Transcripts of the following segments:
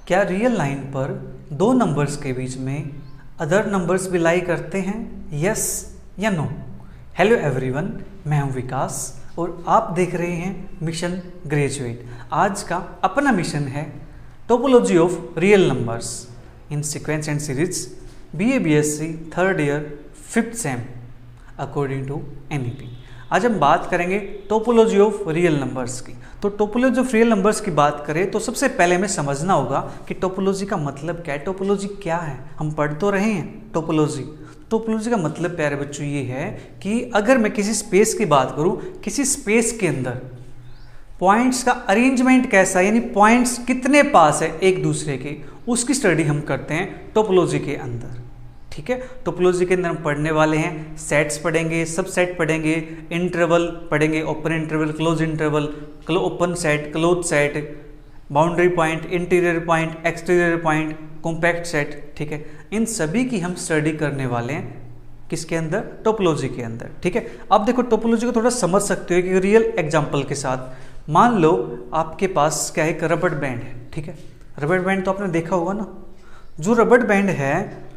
क्या real line पर दो नंबर्स के बीच में अदर नंबर्स भी लाई करते हैं, यस या नो? हेलो एवरीवन, मैं हूं विकास और आप देख रहे हैं मिशन ग्रेजुएट। आज का अपना मिशन है topology of real numbers in sequence and series BA BSc third year 5th sem according to NEP। आज हम बात करेंगे टोपोलॉजी ऑफ रियल नंबर्स की। तो टोपोलॉजी ऑफ रियल नंबर्स की बात करें तो सबसे पहले हमें समझना होगा कि टोपोलॉजी का मतलब क्या है। टोपोलॉजी क्या है? हम पढ़ तो रहे हैं टोपोलॉजी। टोपोलॉजी का मतलब प्यारे बच्चों ये है कि अगर मैं किसी स्पेस की बात करूं, किसी स्पेस के अंदर पॉइंट्स का अरेंजमेंट कैसा है, यानी पॉइंट्स कितने पास है एक दूसरे के, उसकी स्टडी हम करते हैं टोपोलॉजी के अंदर। ठीक है, टोपोलॉजी के अंदर हम पढ़ने वाले हैं सेट्स पढ़ेंगे, सब सेट पढ़ेंगे, इंटरवल पढ़ेंगे, open interval, close interval, open set, close set, boundary point, interior point, exterior point, compact set. ठीक है, इन सभी की हम स्टडी करने वाले हैं किसके अंदर? टोपोलॉजी के अंदर। ठीक है, अब देखो टोपोलॉजी को थोड़ा समझ सकते हो कि रियल एग्जाम्पल के साथ। मान लो आपके पास क्या है, एक रबड़ बैंड है। ठीक है, रबड़ बैंड तो आपने देखा होगा ना। जो रबड़ बैंड है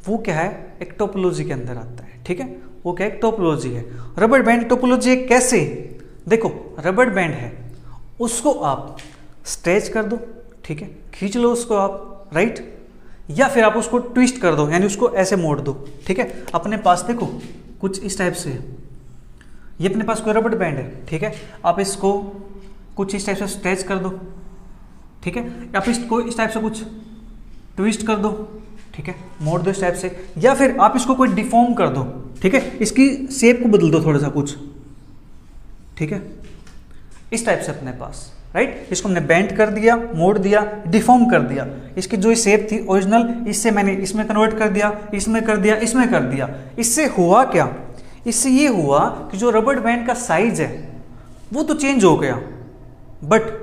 वो क्या है, एक टोपोलॉजी के अंदर आता है। ठीक है, वो क्या है, एक टोपोलॉजी है। रबड़ बैंड टोपोलॉजी है कैसे? देखो रबड़ बैंड है, उसको आप स्ट्रेच कर दो, ठीक है, खींच लो उसको आप, राइट, या फिर आप उसको ट्विस्ट कर दो, यानी उसको ऐसे मोड़ दो। ठीक है, अपने पास देखो कुछ इस टाइप से, ये अपने पास कोई रबड़ बैंड है। ठीक है, आप इसको कुछ इस टाइप से स्ट्रेच कर दो, ठीक है, आप इसको इस टाइप से कुछ ट्विस्ट कर दो, ठीक है, मोड़ दो इस टाइप से, या फिर आप इसको कोई डिफॉर्म कर दो। ठीक है, इसकी शेप को बदल दो थोड़ा सा कुछ, ठीक है, इस टाइप से अपने पास, राइट। इसको हमने बेंड कर दिया, मोड़ दिया, डिफॉर्म कर दिया। इसकी जो शेप थी ओरिजिनल, इससे मैंने इसमें कन्वर्ट कर दिया, इसमें कर दिया, इसमें कर दिया। इससे हुआ क्या? इससे ये हुआ कि जो रबड़ बैंड का साइज है वो तो चेंज हो गया, बट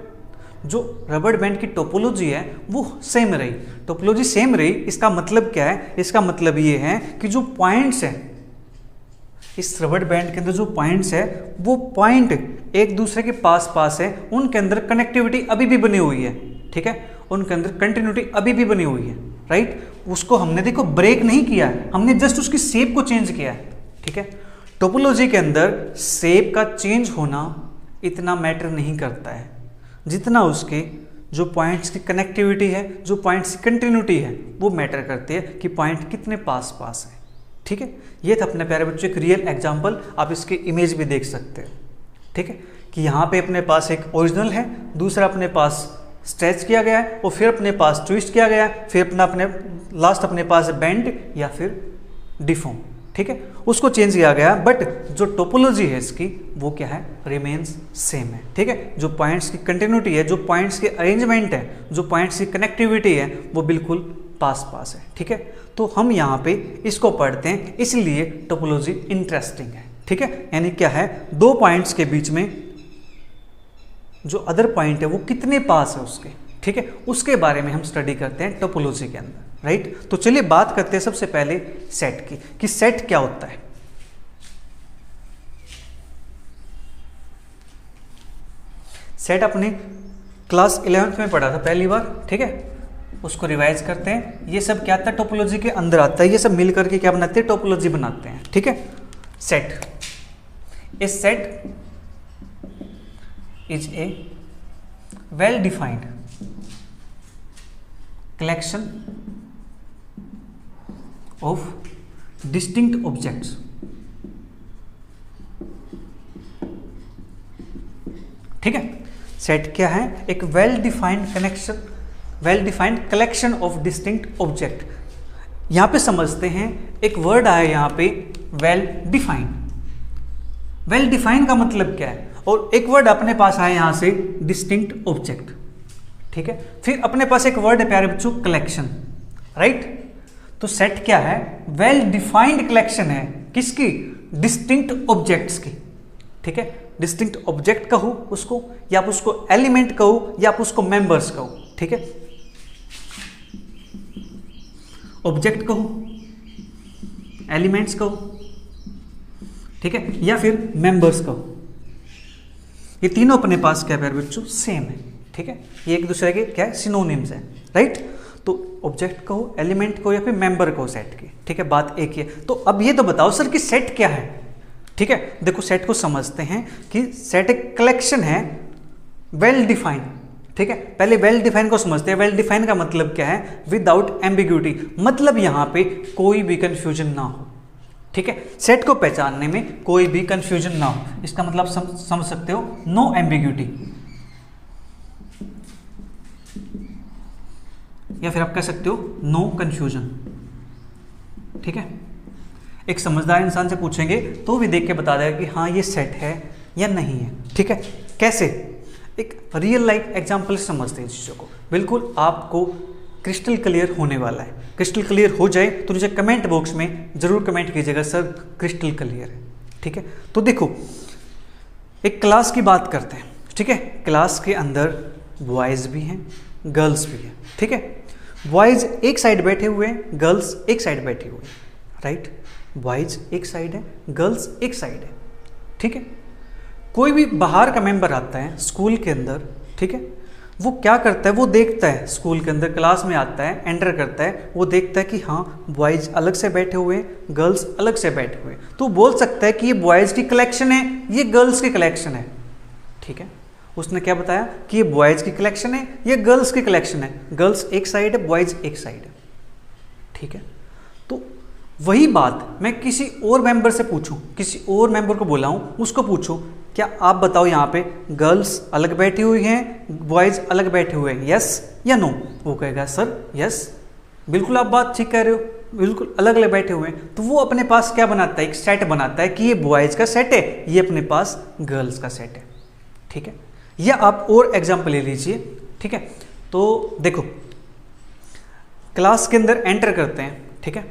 जो रबड़ बैंड की टोपोलॉजी है वो सेम रही। टोपोलॉजी सेम रही, इसका मतलब क्या है? इसका मतलब ये है कि जो पॉइंट्स है इस रबड़ बैंड के अंदर, जो पॉइंट्स है वो पॉइंट एक दूसरे के पास पास है, उनके अंदर कनेक्टिविटी अभी भी बनी हुई है। ठीक है, उनके अंदर कंटिन्यूटी अभी भी बनी हुई है, राइट। उसको हमने देखो ब्रेक नहीं किया है, हमने जस्ट उसकी शेप को चेंज किया है। ठीक है, टोपोलॉजी के अंदर शेप का चेंज होना इतना मैटर नहीं करता है जितना उसके जो पॉइंट्स की कनेक्टिविटी है, जो पॉइंट्स की कंटिन्यूटी है, वो मैटर करती है कि पॉइंट कितने पास पास है। ठीक है, ये था अपने प्यारे बच्चों एक रियल एग्जांपल। आप इसके इमेज भी देख सकते हो। ठीक है, कि यहाँ पे अपने पास एक ओरिजिनल है, दूसरा अपने पास स्ट्रेच किया गया है, और फिर अपने पास ट्विस्ट किया गया है, फिर अपने लास्ट अपने पास बेंड या फिर डिफॉर्म। ठीक है, उसको चेंज किया गया, बट जो टोपोलॉजी है इसकी वो क्या है, रिमेन्स सेम है। ठीक है, जो पॉइंट्स की कंटिन्यूटी है, जो पॉइंट्स के अरेंजमेंट है, जो पॉइंट्स की कनेक्टिविटी है, वो बिल्कुल पास पास है। ठीक है, तो हम यहाँ पे इसको पढ़ते हैं, इसलिए टोपोलॉजी इंटरेस्टिंग है। ठीक है, यानी क्या है, दो पॉइंट्स के बीच में जो अदर पॉइंट है वो कितने पास है उसके, ठीक है, उसके बारे में हम स्टडी करते हैं टोपोलॉजी के अंदर, राइट। तो चलिए बात करते हैं सबसे पहले सेट की, कि सेट क्या होता है। सेट अपने क्लास 11th में पढ़ा था पहली बार। ठीक है, उसको रिवाइज करते हैं। ये सब क्या था, टोपोलॉजी के अंदर आता है। ये सब मिल करके क्या बनाते हैं, टोपोलॉजी बनाते हैं। ठीक है, set, A set is a well defined collection of distinct objects ठीक है, सेट क्या है, एक well defined collection of distinct object. यहां पे समझते हैं, एक वर्ड आया यहां पे वेल डिफाइंड। वेल डिफाइंड का मतलब क्या है, और एक वर्ड अपने पास आया यहां से डिस्टिंक्ट ऑब्जेक्ट। ठीक है, फिर अपने पास एक वर्ड है प्यारे बच्चों, कलेक्शन, राइट। तो सेट क्या है, वेल डिफाइंड कलेक्शन है किसकी, डिस्टिंक्ट ऑब्जेक्ट्स की। ठीक है, डिस्टिंक्ट ऑब्जेक्ट कहो उसको, या आप उसको एलिमेंट कहो, या आप उसको मेंबर्स कहो। ठीक है, ऑब्जेक्ट कहो, एलिमेंट्स कहो, ठीक है, या फिर मेंबर्स कहो। ये तीनों अपने पास क्या है प्यारे बच्चों, सेम है। ठीक है, ये एक दूसरे के क्या है, सिनोनिम्स हैं, राइट। तो ऑब्जेक्ट कहो, एलिमेंट को, या फिर मेंबर को सेट की, ठीक है, बात एक ही है। तो अब ये तो बताओ सर कि सेट क्या है, ठीक है। देखो सेट को समझते हैं कि सेट एक कलेक्शन है वेल डिफाइंड, ठीक है। पहले वेल डिफाइन को समझते हैं। वेल डिफाइन का मतलब क्या है, विदाउट एम्बिग्यूटी, मतलब यहां पे कोई भी कंफ्यूजन ना हो, ठीक है। सेट को पहचानने में कोई भी कंफ्यूजन ना हो, इसका मतलब समझ सकते हो, नो एम्बिग्यूटी, या फिर आप कह सकते हो नो कंफ्यूजन, ठीक है। एक समझदार इंसान से पूछेंगे तो भी देख के बता देगा कि हाँ ये सेट है या नहीं है, ठीक है। कैसे, एक रियल लाइफ एग्जांपल से समझते हैं चीज़ों को, बिल्कुल आपको क्रिस्टल क्लियर होने वाला है। क्रिस्टल क्लियर हो जाए तो मुझे कमेंट बॉक्स में जरूर कमेंट कीजिएगा सर क्रिस्टल क्लियर है, ठीक है। तो देखो एक क्लास की बात करते हैं, ठीक है। क्लास के अंदर बॉयज़ भी हैं, गर्ल्स भी हैं, ठीक है। बॉयज़ एक साइड बैठे हुए हैं, गर्ल्स एक साइड बैठी हुई है, राइट। बॉयज़ एक साइड है, गर्ल्स एक साइड है, ठीक है। कोई भी बाहर का मेंबर आता है स्कूल के अंदर, ठीक है, वो क्या करता है, वो देखता है स्कूल के अंदर, क्लास में आता है, एंटर करता है, वो देखता है कि हाँ बॉयज़ अलग से बैठे हुए हैं, गर्ल्स अलग से बैठे हुए हैं, तो बोल सकता है कि ये बॉयज़ की कलेक्शन है, ये गर्ल्स की कलेक्शन है, ठीक है। उसने क्या बताया कि ये बॉयज़ की कलेक्शन है, ये गर्ल्स की कलेक्शन है, गर्ल्स एक साइड है, बॉयज़ एक साइड है, ठीक है। तो वही बात मैं किसी और मेंबर से पूछूं, किसी और मेंबर को बुलाऊं, उसको पूछूं क्या आप बताओ यहाँ पे गर्ल्स अलग बैठी हुई हैं, बॉयज़ अलग बैठे हुए हैं, यस या नो, वो कहेगा सर यस, बिल्कुल आप बात ठीक कह रहे हो, बिल्कुल अलग अलग बैठे हुए हैं। तो वो अपने पास क्या बनाता है, एक सेट बनाता है कि ये बॉयज़ का सेट है, ये अपने पास गर्ल्स का सेट है, ठीक है। या आप और एग्जाम्पल ले लीजिए, ठीक है। तो देखो क्लास के अंदर एंटर करते हैं, ठीक है।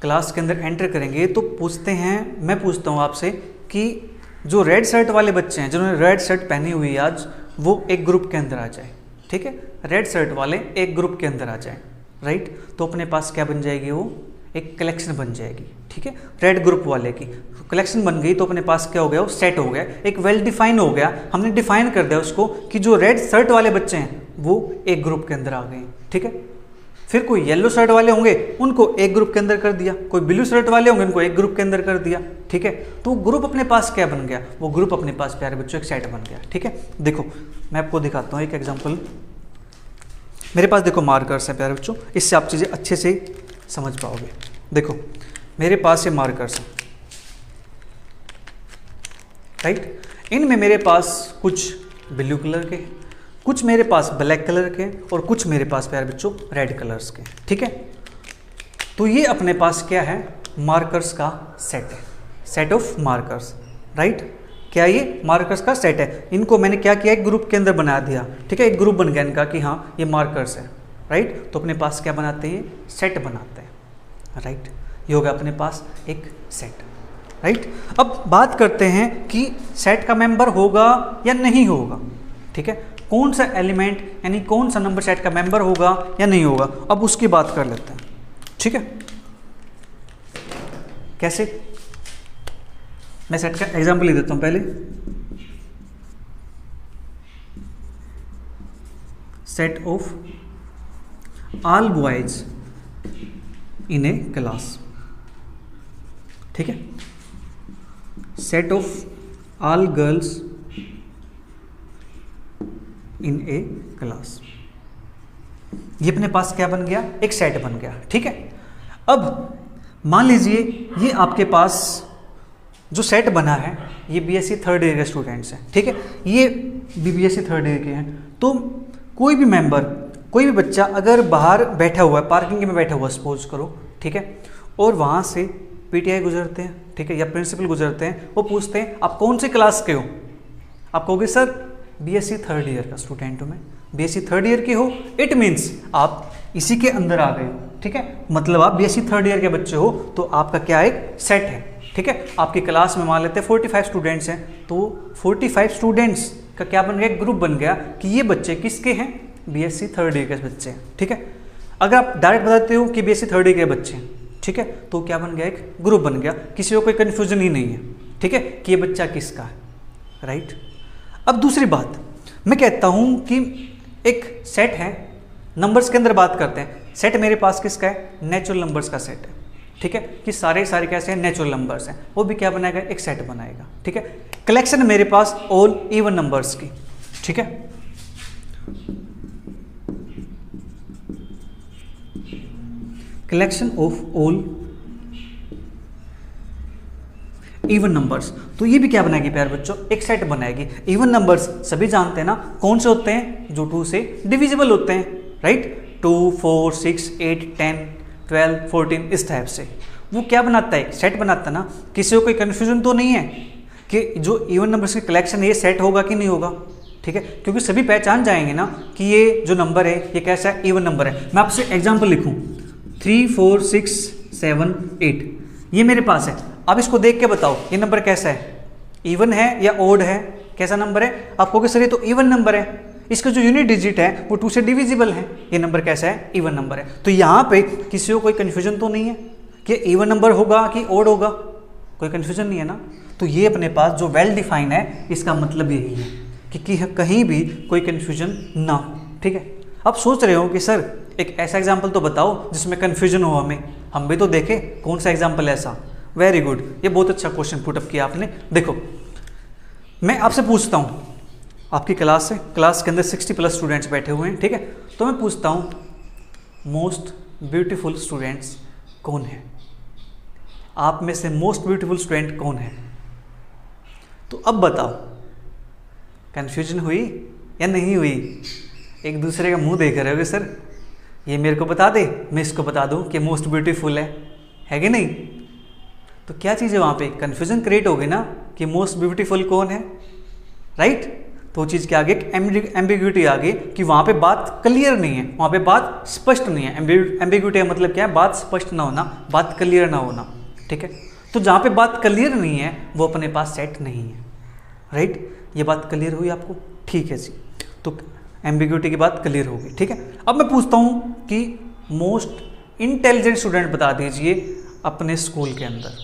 क्लास के अंदर एंटर करेंगे तो पूछते हैं, मैं पूछता हूँ आपसे कि जो रेड शर्ट वाले बच्चे हैं, जिन्होंने रेड शर्ट पहनी हुई है आज, वो एक ग्रुप के अंदर आ जाए, ठीक है। रेड शर्ट वाले एक ग्रुप के अंदर आ जाए, राइट। तो अपने पास क्या बन जाएगी, वो एक कलेक्शन बन जाएगी, ठीक है। रेड ग्रुप वाले की कलेक्शन बन गई तो अपने पास क्या हो गया, वो सेट हो गया, एक वेल डिफाइन हो गया। हमने डिफाइन कर दिया उसको कि जो रेड शर्ट वाले बच्चे हैं वो एक ग्रुप के अंदर आ गए, ठीक है। फिर कोई येलो शर्ट वाले होंगे, उनको एक ग्रुप के अंदर कर दिया, कोई ब्लू शर्ट वाले होंगे, उनको एक ग्रुप के अंदर कर दिया, ठीक है। तो ग्रुप अपने पास क्या बन गया, वो ग्रुप अपने पास प्यारे बच्चों एक सेट बन गया, ठीक है। देखो मैं आपको दिखाता हूँ एक एग्जांपल। मेरे पास देखो मार्कर्स हैं प्यारे बच्चों, इससे आप चीज़ें अच्छे से समझ पाओगे। देखो मेरे पास ये मार्कर्स हैं, राइट। इनमें मेरे पास कुछ ब्लू कलर के, कुछ मेरे पास ब्लैक कलर के, और कुछ मेरे पास प्यारे बच्चों रेड कलर्स के, ठीक है। तो ये अपने पास क्या है, मार्कर्स का सेट है, सेट ऑफ मार्कर्स, राइट। क्या ये मार्कर्स का सेट है, इनको मैंने क्या किया, एक ग्रुप के अंदर बना दिया, ठीक है। एक ग्रुप बन गया इनका कि हाँ ये मार्कर्स है, राइट। तो अपने पास क्या बनाते हैं, सेट बनाते हैं, राइट। ये होगा अपने पास एक सेट, राइट। अब बात करते हैं कि सेट का मेंबर होगा या नहीं होगा, ठीक है। कौन सा एलिमेंट यानी कौन सा नंबर सेट का मेंबर होगा या नहीं होगा, अब उसकी बात कर लेते हैं, ठीक है। कैसे, मैं सेट का एग्जांपल ले देता हूं पहले। Set of all boys in A class, ठीक है। Set of all girls in A class, ये अपने पास क्या बन गया, एक सेट बन गया, ठीक है। अब मान लीजिए ये आपके पास जो सेट बना है ये बीएससी थर्ड ईयर के स्टूडेंट्स हैं, ठीक है। ये भी बीएससी थर्ड ईयर के हैं। तो कोई भी मेंबर, कोई भी बच्चा अगर बाहर बैठा हुआ है, पार्किंग में बैठा हुआ सपोज करो, ठीक है, और वहाँ से पीटीआई गुजरते हैं, ठीक है, या प्रिंसिपल गुजरते हैं, वो पूछते हैं आप कौन सी क्लास के हो, आप कहोगे सर बीएससी थर्ड ईयर का स्टूडेंट हूँ मैं, बीएससी थर्ड ईयर के हो, इट मीन्स आप इसी के अंदर आ गए हो, ठीक है। मतलब आप बीएससी थर्ड ईयर के बच्चे हो, तो आपका क्या एक सेट है, ठीक है। आपकी क्लास में मान लेते हैं 45 स्टूडेंट्स हैं, तो 45 स्टूडेंट्स का क्या बन गया, एक ग्रुप बन गया कि ये बच्चे किसके हैं, बीएससी थर्ड ईयर के बच्चे हैं, ठीक है। अगर आप डायरेक्ट बताते हो कि बीएससी थर्ड ईयर के बच्चे हैं, ठीक है, तो क्या बन गया, एक ग्रुप बन गया, किसी को कोई कन्फ्यूजन ही नहीं है, ठीक है, कि ये बच्चा किसका है, राइट। अब दूसरी बात, मैं कहता हूँ कि एक सेट है, नंबर्स के अंदर बात करते हैं, सेट मेरे पास किसका है, नेचुरल नंबर्स का सेट है, ठीक है, कि सारे सारे कैसे हैं, नेचुरल नंबर्स हैं, वो भी क्या बनाएगा, एक सेट बनाएगा, ठीक है। कलेक्शन मेरे पास ऑल इवन नंबर्स की, ठीक है, collection of all even numbers, तो ये भी क्या बनाएगी प्यारे बच्चों, एक सेट बनाएगी। इवन नंबर्स सभी जानते हैं ना, कौन से होते हैं, जो 2 से डिविजिबल होते हैं, राइट, 2, 4, 6, 8, 10, 12, 14, इस टाइप से वो क्या बनाता है, सेट बनाता है ना। किसी को कोई कन्फ्यूजन तो नहीं है कि जो इवन नंबर्स की कलेक्शन है ये सेट होगा कि नहीं होगा, ठीक है, क्योंकि सभी पहचान जाएंगे ना कि ये जो नंबर है ये कैसा है, इवन नंबर है। मैं आपसे एग्जाम्पल लिखूँ, 3, 4, 6, 7, 8, ये मेरे पास है। अब इसको देख के बताओ ये नंबर कैसा है, इवन है या ओड है, कैसा नंबर है, आपको कि सर ये तो इवन नंबर है, इसका जो यूनिट डिजिट है वो 2 से डिविजिबल है, ये नंबर कैसा है, इवन नंबर है। तो यहाँ पे किसी को कोई कन्फ्यूजन तो नहीं है कि इवन नंबर होगा कि ओड होगा, कोई कन्फ्यूजन नहीं है ना। तो ये अपने पास जो वेल डिफाइन है, इसका मतलब यही है कि कहीं भी कोई कन्फ्यूजन ना हो, ठीक है। अब सोच रहे हो कि सर एक ऐसा एग्जाम्पल तो बताओ जिसमें कन्फ्यूजन हो, हम भी तो देखें कौन सा एग्जाम्पल है ऐसा। वेरी गुड, ये बहुत अच्छा क्वेश्चन पुटअप किया आपने। देखो मैं आपसे पूछता हूँ, आपकी क्लास है, क्लास के अंदर 60+ स्टूडेंट्स बैठे हुए हैं, ठीक है, तो मैं पूछता हूँ मोस्ट ब्यूटीफुल स्टूडेंट्स कौन है, आप में से मोस्ट ब्यूटीफुल स्टूडेंट कौन है। तो अब बताओ कन्फ्यूजन हुई या नहीं हुई, एक दूसरे का मुंह देख रहे होगे, सर ये मेरे को बता दे, मैं इसको बता दूं कि मोस्ट ब्यूटीफुल है कि नहीं। तो क्या चीज़ है वहाँ पे, कन्फ्यूजन क्रिएट हो गई ना कि मोस्ट ब्यूटीफुल कौन है, राइट। तो चीज़ के आगे एम्बिग्यूटी आ गई कि वहाँ पे बात क्लियर नहीं है, वहाँ पे बात स्पष्ट नहीं है। एम्बिग्यूटी का मतलब क्या है, बात स्पष्ट ना होना, बात क्लियर ना होना, ठीक है। तो जहाँ पे बात क्लियर नहीं है वो अपने पास सेट नहीं है, राइट। ये बात क्लियर हुई आपको, ठीक है जी। तो एम्बिग्यूटी की बात क्लियर होगी, ठीक है। अब मैं पूछता हूँ कि मोस्ट इंटेलिजेंट स्टूडेंट बता दीजिए अपने स्कूल के अंदर,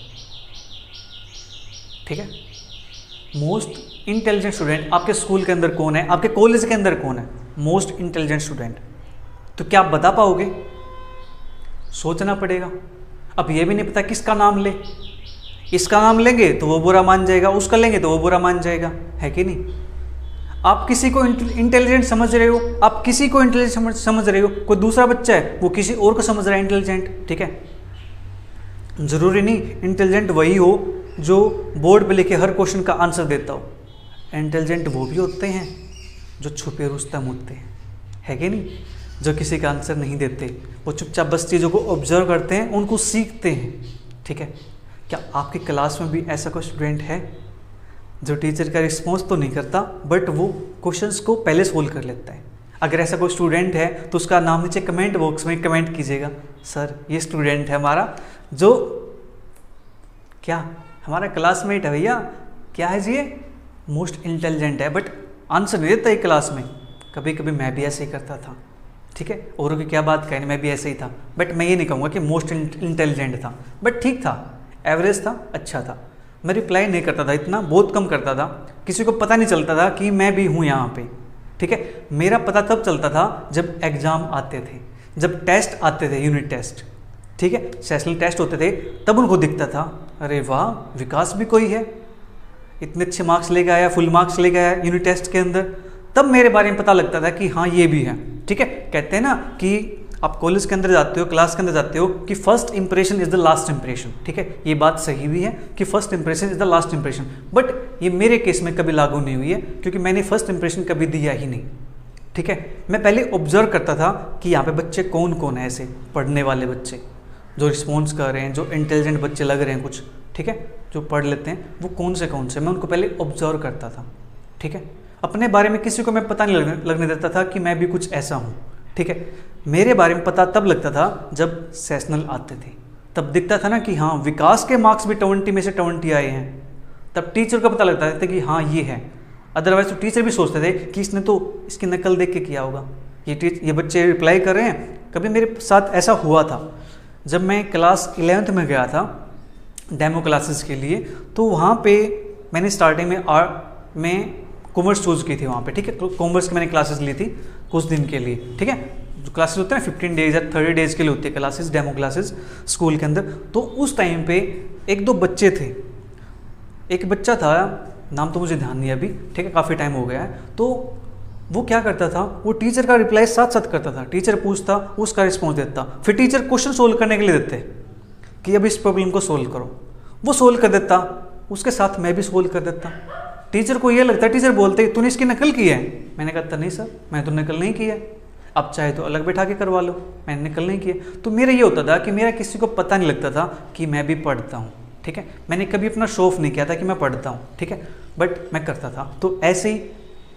ठीक है। मोस्ट इंटेलिजेंट स्टूडेंट आपके स्कूल के अंदर कौन है, आपके कॉलेज के अंदर कौन है मोस्ट इंटेलिजेंट स्टूडेंट। तो क्या आप बता पाओगे, सोचना पड़ेगा। अब ये भी नहीं पता किसका नाम ले, इसका नाम लेंगे तो वो बुरा मान जाएगा, उसका लेंगे तो वो बुरा मान जाएगा, है कि नहीं। आप किसी को इंटेलिजेंट समझ रहे हो, आप किसी को इंटेलिजेंट समझ रहे हो, कोई दूसरा बच्चा है वो किसी और को समझ रहा है इंटेलिजेंट, ठीक है। जरूरी नहीं इंटेलिजेंट वही हो जो बोर्ड पे लिखे हर क्वेश्चन का आंसर देता हो, इंटेलिजेंट वो भी होते हैं जो छुपे रुस्तम होते हैं, है कि नहीं, जो किसी का आंसर नहीं देते, वो चुपचाप बस चीज़ों को ऑब्जर्व करते हैं, उनको सीखते हैं, ठीक है। क्या आपकी क्लास में भी ऐसा कोई स्टूडेंट है जो टीचर का रिस्पॉन्स तो नहीं करता बट वो क्वेश्चंस को पहले सोल्व कर लेता है। अगर ऐसा कोई स्टूडेंट है तो उसका नाम नीचे कमेंट बॉक्स में कमेंट कीजिएगा, सर ये स्टूडेंट है हमारा जो क्या हमारा क्लासमेट है भैया, क्या है जी ये मोस्ट इंटेलिजेंट है बट आंसर नहीं देता एक क्लास में। कभी कभी मैं भी ऐसे ही करता था, ठीक है, औरों की क्या बात कहनी, मैं भी ऐसे ही था, बट मैं ये नहीं कहूँगा कि मोस्ट इंटेलिजेंट था, बट ठीक था, एवरेज था, अच्छा था। मैं रिप्लाई नहीं करता था, इतना बहुत कम करता था, किसी को पता नहीं चलता था कि मैं भी हूँ यहाँ पे, ठीक है। मेरा पता तब चलता था जब एग्ज़ाम आते थे, जब टेस्ट आते थे, यूनिट टेस्ट, ठीक है, सेशनल टेस्ट होते थे, तब उनको दिखता था अरे वाह विकास भी कोई है, इतने अच्छे मार्क्स लेके आया, फुल मार्क्स लेके आया यूनिट टेस्ट के अंदर, तब मेरे बारे में पता लगता था कि हाँ ये भी है, ठीक है। कहते हैं ना कि आप कॉलेज के अंदर जाते हो, क्लास के अंदर जाते हो कि first impression is the last impression, ठीक है, ये बात सही भी है कि first impression is the last impression, but ये मेरे केस में कभी लागू नहीं हुई है क्योंकि मैंने फर्स्ट इंप्रेशन कभी दिया ही नहीं, ठीक है। मैं पहले ऑब्जर्व करता था कि यहाँ पे बच्चे कौन कौन है ऐसे पढ़ने वाले बच्चे जो रिस्पॉन्स कर रहे हैं, जो इंटेलिजेंट बच्चे लग रहे हैं कुछ, ठीक है, जो पढ़ लेते हैं, वो कौन से मैं उनको पहले ऑब्जर्व करता था, ठीक है। अपने बारे में किसी को मैं पता नहीं लगने देता था कि मैं भी कुछ ऐसा हूँ, ठीक है। मेरे बारे में पता तब लगता था जब सेशनल आते थे, तब दिखता था ना कि हाँ विकास के मार्क्स भी 20 में से 20 आए हैं, तब टीचर को पता लगता था कि हाँ ये है। अदरवाइज तो टीचर भी सोचते थे कि इसने तो इसकी नकल देख के किया होगा, ये बच्चे रिप्लाई कर रहे हैं। कभी मेरे साथ ऐसा हुआ था जब मैं क्लास 11th में गया था डेमो क्लासेस के लिए, तो वहाँ पे मैंने स्टार्टिंग में कॉमर्स चूज की थी वहाँ पे, ठीक है। कॉमर्स की मैंने क्लासेस ली थी कुछ दिन के लिए, ठीक है। जो क्लासेस होते हैं 15 डेज या 30 डेज के लिए होती है क्लासेस, डेमो क्लासेस स्कूल के अंदर। तो उस टाइम पे एक दो बच्चे थे, एक बच्चा था, नाम तो मुझे ध्यान नहीं है अभी, ठीक है, काफ़ी टाइम हो गया है। तो वो क्या करता था, वो टीचर का रिप्लाई साथ साथ करता था, टीचर पूछता उसका रिस्पॉन्स देता, फिर टीचर क्वेश्चन सोल्व करने के लिए देते कि अब इस प्रॉब्लम को सोल्व करो, वो सोल्व कर देता, उसके साथ मैं भी सोल्व कर देता। टीचर को ये लगता, टीचर बोलते तूने इसकी नकल की है। मैंने कहा नहीं सर, मैं तो नकल नहीं की है, अब चाहे तो अलग बैठा के करवा लो, मैंने नकल नहीं की है। तो मेरा ये होता था कि मेरा किसी को पता नहीं लगता था कि मैं भी पढ़ता हूँ, ठीक है। मैंने कभी अपना शो ऑफ नहीं किया था कि मैं पढ़ता हूँ, ठीक है, बट मैं करता था। तो ऐसे ही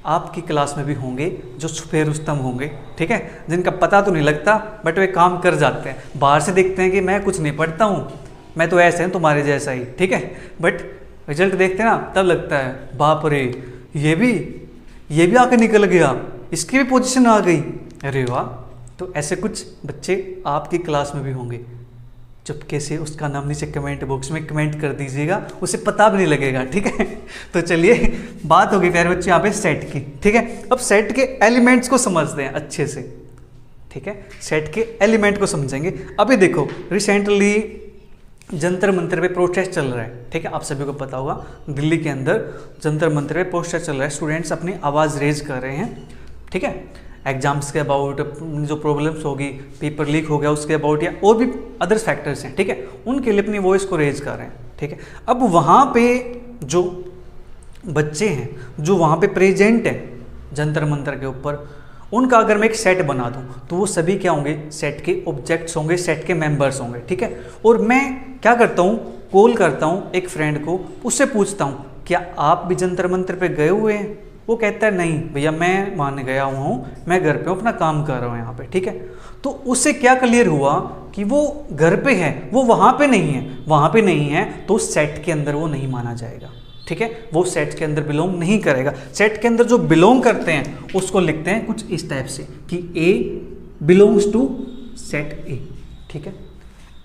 आपकी क्लास में भी होंगे जो छुपे रुस्तम होंगे, ठीक है, जिनका पता तो नहीं लगता बट वे काम कर जाते हैं। बाहर से देखते हैं कि मैं कुछ नहीं पढ़ता हूँ, मैं तो ऐसे हैं तुम्हारे जैसा ही, ठीक है, बट रिजल्ट देखते हैं ना तब लगता है बाप रे, ये भी आके निकल गया, इसकी भी पोजीशन आ गई, अरे वाह। तो ऐसे कुछ बच्चे आपकी क्लास में भी होंगे, चुपके से उसका नाम नीचे कमेंट बॉक्स में कमेंट कर दीजिएगा, उसे पता भी नहीं लगेगा, ठीक है। तो चलिए बात होगी प्यारे बच्चे यहाँ पे सेट की, ठीक है। अब सेट के एलिमेंट्स को समझते हैं अच्छे से, ठीक है, सेट के एलिमेंट को समझेंगे। अभी देखो रिसेंटली जंतर मंतर पे प्रोटेस्ट चल रहा है, ठीक है, आप सभी को पता होगा, दिल्ली के अंदर जंतर मंतर पे प्रोटेस्ट चल रहा है, स्टूडेंट्स अपनी आवाज़ रेज कर रहे हैं, ठीक है, एग्जाम्स के अबाउट, जो प्रॉब्लम्स होगी, पेपर लीक हो गया उसके अबाउट, या और भी अदर फैक्टर्स हैं, ठीक है, उनके लिए अपनी वॉइस को रेज कर रहे हैं, ठीक है। अब वहाँ पे जो बच्चे हैं जो वहाँ पे प्रेजेंट हैं जंतर मंतर के ऊपर, उनका अगर मैं एक सेट बना दूँ तो वो सभी क्या होंगे, सेट के ऑब्जेक्ट्स होंगे, सेट के मेंबर्स होंगे, ठीक है। और मैं क्या करता हूँ, कॉल करता हूँ एक फ्रेंड को, उससे पूछता हूँ क्या आप भी जंतर मंतर पे गए हुए हैं। वो कहता है नहीं भैया मैं मान गया हुआ हूँ, मैं घर पे अपना काम कर रहा हूँ यहाँ पे, ठीक है। तो उससे क्या क्लियर हुआ कि वो घर पे है, वो वहाँ पे नहीं है, वहाँ पे नहीं है तो सेट के अंदर वो नहीं माना जाएगा, ठीक है, वो सेट के अंदर बिलोंग नहीं करेगा। सेट के अंदर जो बिलोंग करते हैं उसको लिखते हैं कुछ इस टाइप से कि ए बिलोंग्स टू सेट ए, ठीक है,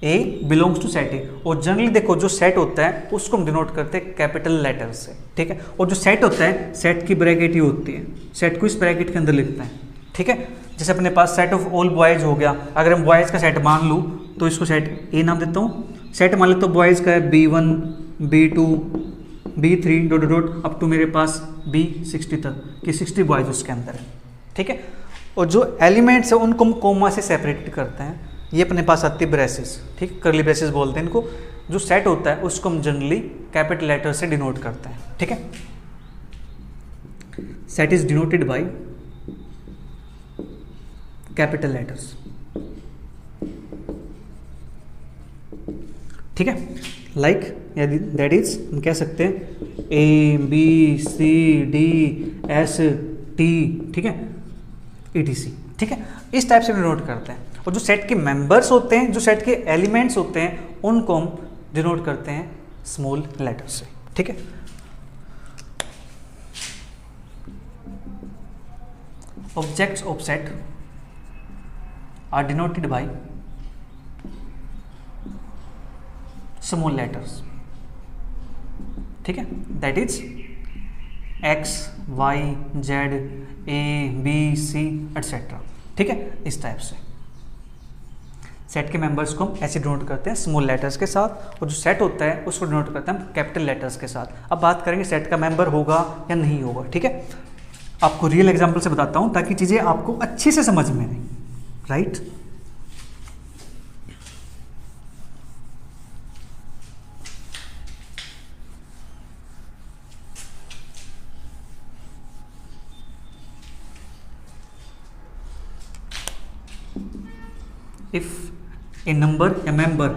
ए बिलोंग्स टू सेट ए। और जनरली देखो जो सेट होता है उसको हम डिनोट करते हैं कैपिटल लेटर से, ठीक है। और जो सेट होता है, सेट की ब्रैकेट ही होती है, सेट को इस ब्रैकेट के अंदर लिखते हैं, ठीक है। जैसे अपने पास सेट ऑफ ऑल बॉयज हो गया, अगर हम बॉयज का सेट मान लूँ तो इसको सेट ए नाम देता हूँ, सेट मान लेता हूँ बॉयज का है B1 B2 B3 dot dot up to मेरे पास B60 तक, कि 60 बॉयज उसके अंदर है, ठीक है। और जो एलिमेंट्स है उनको हम कोमा से सेपरेट करते हैं, ये अपने पास आती है ब्रेसेस, ठीक, करली ब्रेसेस बोलते हैं इनको। जो सेट होता है उसको हम जनरली कैपिटल लेटर से डिनोट करते हैं, ठीक है। Set is denoted by capital letters, ठीक है, लाइक यदि दैट इज हम कह सकते हैं ABCDST, ठीक है, ETC, ठीक है, इस टाइप से डिनोट करते हैं। और जो सेट के मेंबर्स होते हैं, जो सेट के एलिमेंट्स होते हैं, उनको हम डिनोट करते हैं स्मॉल लेटर से, ठीक है। Objects of set are denoted by small letters, ठीक है, that is X Y Z A B C etcetera, ठीक है, इस टाइप से सेट के मेंबर्स को हम ऐसे डिनोट करते हैं स्मॉल लेटर्स के साथ, और जो सेट होता है उसको डिनोट करते हैं कैपिटल लेटर्स के साथ। अब बात करेंगे सेट का मेंबर होगा या नहीं होगा, ठीक है। आपको रियल एग्जांपल से बताता हूं ताकि चीजें आपको अच्छे से समझ में आए, right. If a number, a member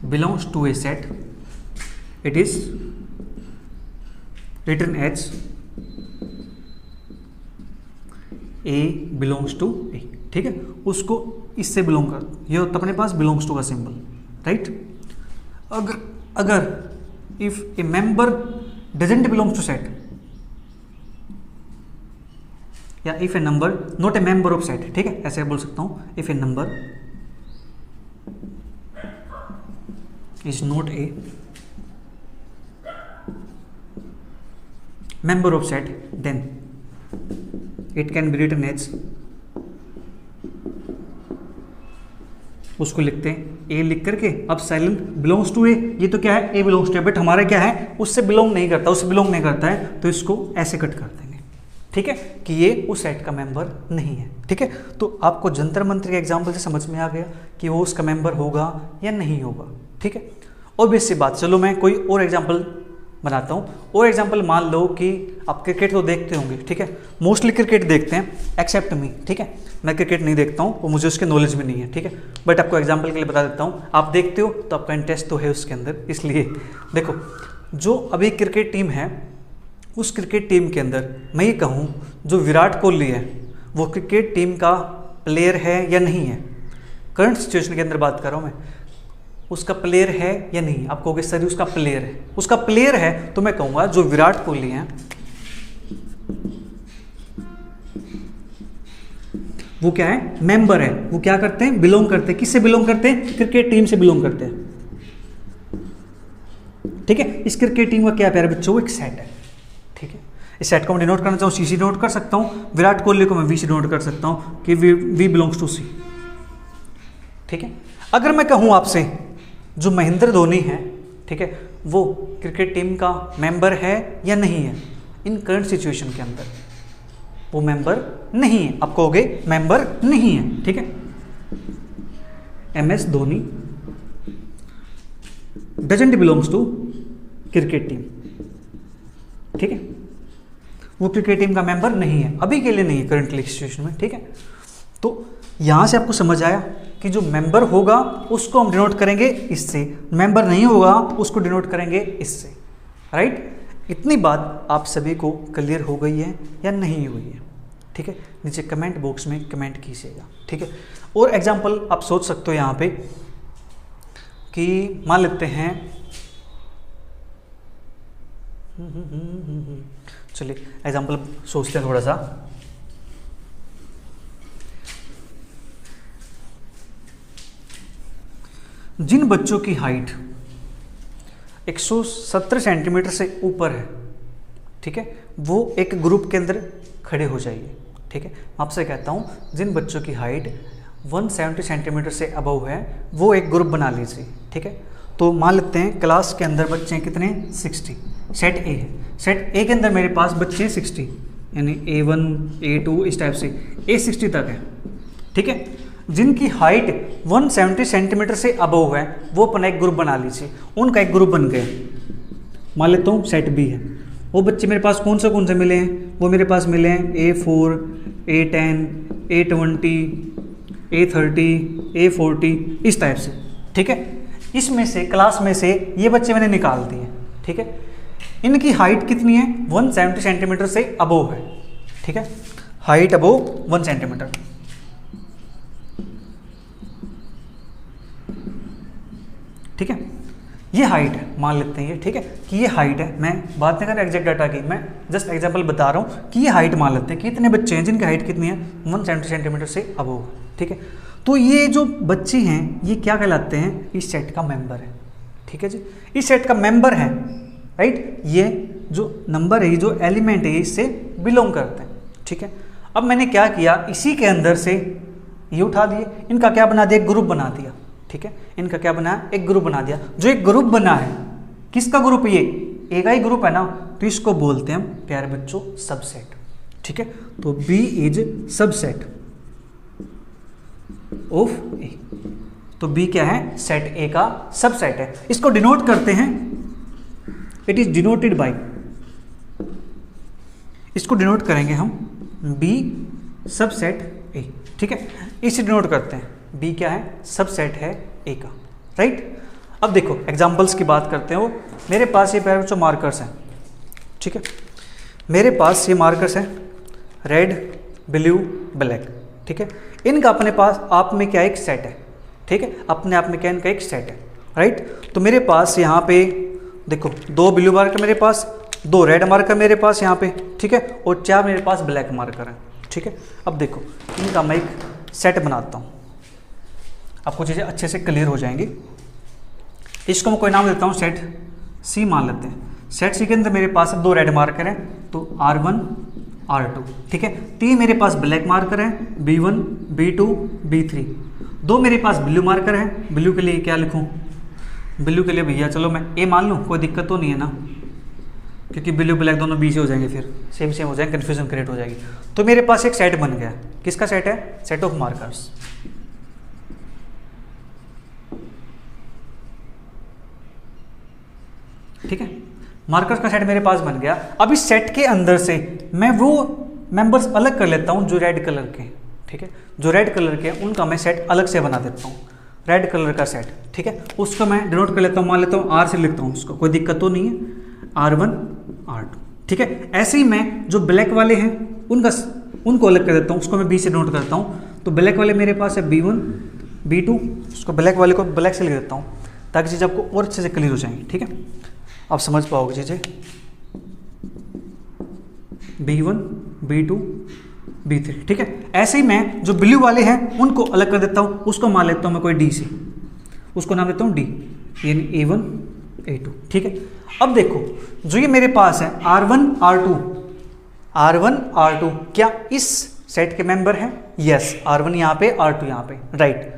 belongs to a set, it is written as A belongs to A, ठीक है, उसको इससे बिलोंग कर, ये होता अपने पास बिलोंग्स टू का सिंबल, राइट। अगर if a member doesn't belongs to set, या if a number not a member of set, ठीक है, ऐसे बोल सकता हूं, if a number is not a member of set, then it can be written as, उसको लिखते हैं ए लिख करके, अब साइलेंट बिलोंग्स टू ए, ये तो क्या है ए बिलोंग्स टू ए, बट हमारा क्या है उससे बिलोंग नहीं करता, उससे बिलोंग नहीं करता है, तो इसको ऐसे कट कर देंगे, ठीक है, कि ये उस सेट का मेंबर नहीं है, ठीक है। तो आपको जंतर मंत्र के एग्जाम्पल से समझ में आ गया कि वो उसका मेंबर होगा या नहीं होगा, ठीक है। और बेसिक बात, चलो मैं कोई और एग्जाम्पल बनाता हूँ। और एग्जाम्पल मान लो कि आप क्रिकेट तो देखते होंगे, ठीक है, मोस्टली क्रिकेट देखते हैं एक्सेप्ट मी, ठीक है, मैं क्रिकेट नहीं देखता हूँ, वो मुझे उसके नॉलेज भी नहीं है, ठीक है, बट आपको एग्जाम्पल के लिए बता देता हूँ, आप देखते हो तो आपका इंटरेस्ट तो है उसके अंदर। इसलिए देखो, जो अभी क्रिकेट टीम है, उस क्रिकेट टीम के अंदर मैं ये कहूँ जो विराट कोहली है वो क्रिकेट टीम का प्लेयर है या नहीं है, करंट सिचुएशन के अंदर बात कर रहा हूँ मैं, उसका प्लेयर है या नहीं। आप कहोगे सर उसका प्लेयर है, उसका प्लेयर है तो मैं कहूँगा जो विराट कोहली हैं वो क्या है, मेंबर है, वो क्या करते हैं, बिलोंग करते हैं, किससे बिलोंग करते हैं, क्रिकेट टीम से बिलोंग करते हैं, ठीक है। इस क्रिकेट टीम का क्या प्यारे बच्चों, एक सेट है, ठीक है। इस सेट को मैं डिनोट करना चाहूँ सी से डिनोट कर सकता हूँ, विराट कोहली को मैं वी से डिनोट कर सकता हूँ कि वी बिलोंग्स टू सी, ठीक है। अगर मैं कहूँ आपसे जो महेंद्र धोनी है, ठीक है, वो क्रिकेट टीम का मेंबर है या नहीं है, इन करंट सिचुएशन के अंदर वो मेंबर नहीं है, आप कहोगे मेंबर नहीं है, ठीक है। MS Dhoni doesn't belongs to cricket team, ठीक है, वो क्रिकेट टीम का मेंबर नहीं है, अभी के लिए नहीं है, करंटली सिचुएशन में, ठीक है। तो यहां से आपको समझ आया कि जो मेंबर होगा उसको हम डिनोट करेंगे इससे, मेंबर नहीं होगा उसको डिनोट करेंगे इससे, राइट। इतनी बात आप सभी को क्लियर हो गई है या नहीं हुई है, ठीक है, नीचे कमेंट बॉक्स में कमेंट कीजिएगा, ठीक है। और एग्जांपल आप सोच सकते हो यहाँ पे कि मान लेते हैं, चलिए एग्जांपल सोचते हैं थोड़ा सा, जिन बच्चों की हाइट 170 सेंटीमीटर से ऊपर है, ठीक है, वो एक ग्रुप के अंदर खड़े हो जाइए, ठीक है। आपसे कहता हूँ जिन बच्चों की हाइट 170 सेंटीमीटर से अबव है वो एक ग्रुप बना लीजिए, ठीक है। तो मान लेते हैं क्लास के अंदर बच्चे हैं कितने, 60, सेट ए है, सेट ए के अंदर मेरे पास बच्चे 60, यानी A1 A2 इस टाइप से A60 तक है, ठीक है। जिनकी हाइट 170 सेंटीमीटर से अबव है वो अपना एक ग्रुप बना लीजिए, उनका एक ग्रुप बन गया। मान लेता हूँ सेट बी है, वो बच्चे मेरे पास कौन से मिले हैं, वो मेरे पास मिले हैं A4 A10 A20 A30 A40 इस टाइप से, ठीक है। इसमें से क्लास में से ये बच्चे मैंने निकाल दिए, ठीक है। इनकी हाइट कितनी है, 170 सेंटीमीटर से अबव है, ठीक है, हाइट अबव 1 सेंटीमीटर, ठीक है। ये हाइट है, मान लेते हैं ये, ठीक है, कि ये हाइट है, मैं बात नहीं कर रहा एग्जैक्ट डाटा की, मैं जस्ट एग्जांपल बता रहा हूँ कि ये हाइट मान लेते हैं कि इतने बच्चे हैं जिनकी हाइट कितनी है, 170 सेंटीमीटर से अबव, ठीक है। तो ये जो बच्चे हैं ये क्या कहलाते हैं, इस सेट का मेंबर है, ठीक है जी, इस सेट का मेंबर है, राइट। ये जो नंबर है, ये जो एलिमेंट है, इससे बिलोंग करते हैं, ठीक है। अब मैंने क्या किया, इसी के अंदर से ये उठा दिए, इनका क्या बना दिया, ग्रुप बना दिया, ठीक है, इनका क्या बना, एक ग्रुप बना दिया। जो एक ग्रुप बना है, किसका ग्रुप, ये ए का ही ग्रुप है ना, तो इसको बोलते हैं हम प्यारे बच्चों सबसेट, ठीक है। तो बी इज सबसेट ऑफ ए, तो बी क्या है, सेट ए का सबसेट है। इसको डिनोट करते हैं, इट इज डिनोटेड बाय, इसको डिनोट करेंगे हम बी सबसेट ए, ठीक है, इसे डिनोट करते हैं, बी क्या है, सबसेट है ए का, राइट। अब देखो एग्जांपल्स की बात करते हैं। वो मेरे पास ये प्यारे बच्चों मार्कर्स हैं, ठीक है, मेरे पास ये मार्कर्स हैं रेड ब्लू ब्लैक, ठीक है। इनका अपने पास आप में क्या एक सेट है, ठीक है, अपने आप में क्या इनका एक सेट है, राइट। तो मेरे पास यहाँ पे देखो 2 ब्लू मार्कर मेरे पास, 2 रेड मार्कर मेरे पास यहाँ पे, ठीक है, और 4 मेरे पास ब्लैक मार्कर हैं, ठीक है। अब देखो इनका मैं एक सेट बनाता हूँ, आपको चीज़ें अच्छे से क्लियर हो जाएंगी। इसको मैं कोई नाम देता हूँ, सेट सी मान लेते हैं। सेट सी के अंदर मेरे पास 2 रेड मार्कर हैं, तो R1 R2, ठीक है। 3 मेरे पास ब्लैक मार्कर है, B1 B2 B3। 2 मेरे पास ब्लू मार्कर है, ब्लू के लिए क्या लिखूं? ब्लू के लिए भैया चलो मैं ए मान लूँ, कोई दिक्कत तो नहीं है ना, क्योंकि ब्लू ब्लैक दोनों बी से हो जाएंगे, फिर सेम सेम हो जाएंगे, कन्फ्यूजन क्रिएट हो जाएगी। तो मेरे पास एक सेट बन गया। किसका सेट है? Set of markers. ठीक है, मार्कर्स का सेट मेरे पास बन गया। अब इस सेट के अंदर से मैं वो मेंबर्स अलग कर लेता हूं जो रेड कलर के, ठीक है, जो रेड कलर के हैं उनका मैं सेट अलग से बना देता हूं। रेड कलर का सेट, ठीक है, उसको मैं डिनोट कर लेता हूं, मान लेता हूं आर से लिखता हूं उसको, कोई दिक्कत तो नहीं है, R1 R2, ठीक है। ऐसे ही मैं जो ब्लैक वाले हैं उनको अलग कर देता हूं, उसको मैं B से डिनोट करता हूं। तो ब्लैक वाले मेरे पास है B1 B2, उसको ब्लैक वाले को ब्लैक से लिख देता हूं ताकि चीज़ आपको और अच्छे से क्लियर हो जाएंगी, ठीक है, आप समझ पाओगे चीज़ें। B1 B2 B3, ठीक है। ऐसे ही मैं जो ब्लू वाले हैं उनको अलग कर देता हूं, उसको मान लेता हूं मैं कोई D से, उसको नाम देता हूं D, यानी A1 A2, ठीक है। अब देखो जो ये मेरे पास है R1 R2 क्या इस सेट के मेंबर हैं? यस, R1 यहाँ पे, R2 यहाँ पे, राइट।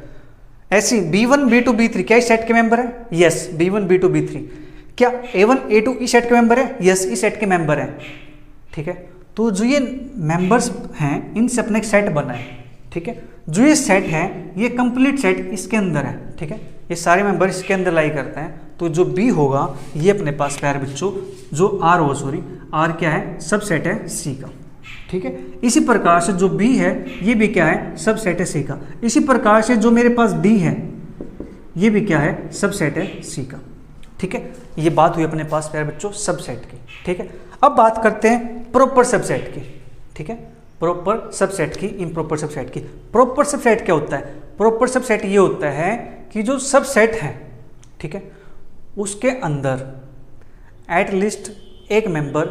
ऐसी B1 B2 B3 क्या इस सेट के मेंबर है? Yes, B1 B2 B3। क्या A1 A2 इस सेट के मेंबर है? यस, इस सेट के मेंबर है, ठीक है। तो जो ये मेंबर्स हैं इनसे अपने एक सेट बना है, ठीक है। जो ये सेट है ये कंप्लीट सेट इसके अंदर है, ठीक है, ये सारे मेंबर इसके अंदर लाई करते हैं। तो जो B होगा ये अपने पास प्यारे बच्चों जो R क्या है? सब सेट है C का, ठीक है। इसी प्रकार से जो B है ये भी क्या है? सब सेट है C का। इसी प्रकार से जो मेरे पास D है ये भी क्या है? सब सेट है C का, ठीक है। ये बात हुई अपने पास प्यारे बच्चों सब सेट की, ठीक है। अब बात करते हैं प्रॉपर सबसेट की, ठीक है, प्रॉपर सबसेट की, इम्प्रॉपर सबसेट की। प्रॉपर सबसेट क्या होता है? प्रॉपर सबसेट ये होता है कि जो सबसेट है, ठीक है, उसके अंदर एटलीस्ट एक मेंबर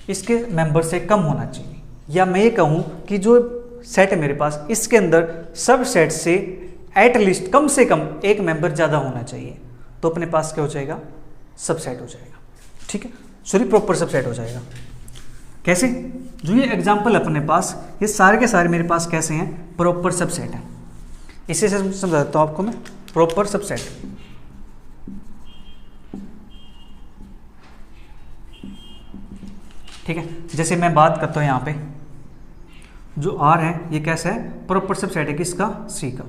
इसके मेंबर से कम होना चाहिए, या मैं ये कहूँ कि जो सेट है मेरे पास इसके अंदर सब सेट से एटलीस्ट कम से कम एक मेंबर ज़्यादा होना चाहिए, तो अपने पास क्या हो जाएगा? सबसेट हो जाएगा, ठीक है, सॉरी प्रॉपर सबसेट हो जाएगा। कैसे? जो ये एग्जाम्पल अपने पास ये सारे के सारे मेरे पास कैसे हैं? प्रॉपर सबसेट है। इसे से समझा देता हूँ आपको मैं, प्रॉपर सबसेट, ठीक है। जैसे मैं बात करता हूँ यहाँ पे जो R है ये कैसा है? प्रॉपर सबसेट है किसका? C का।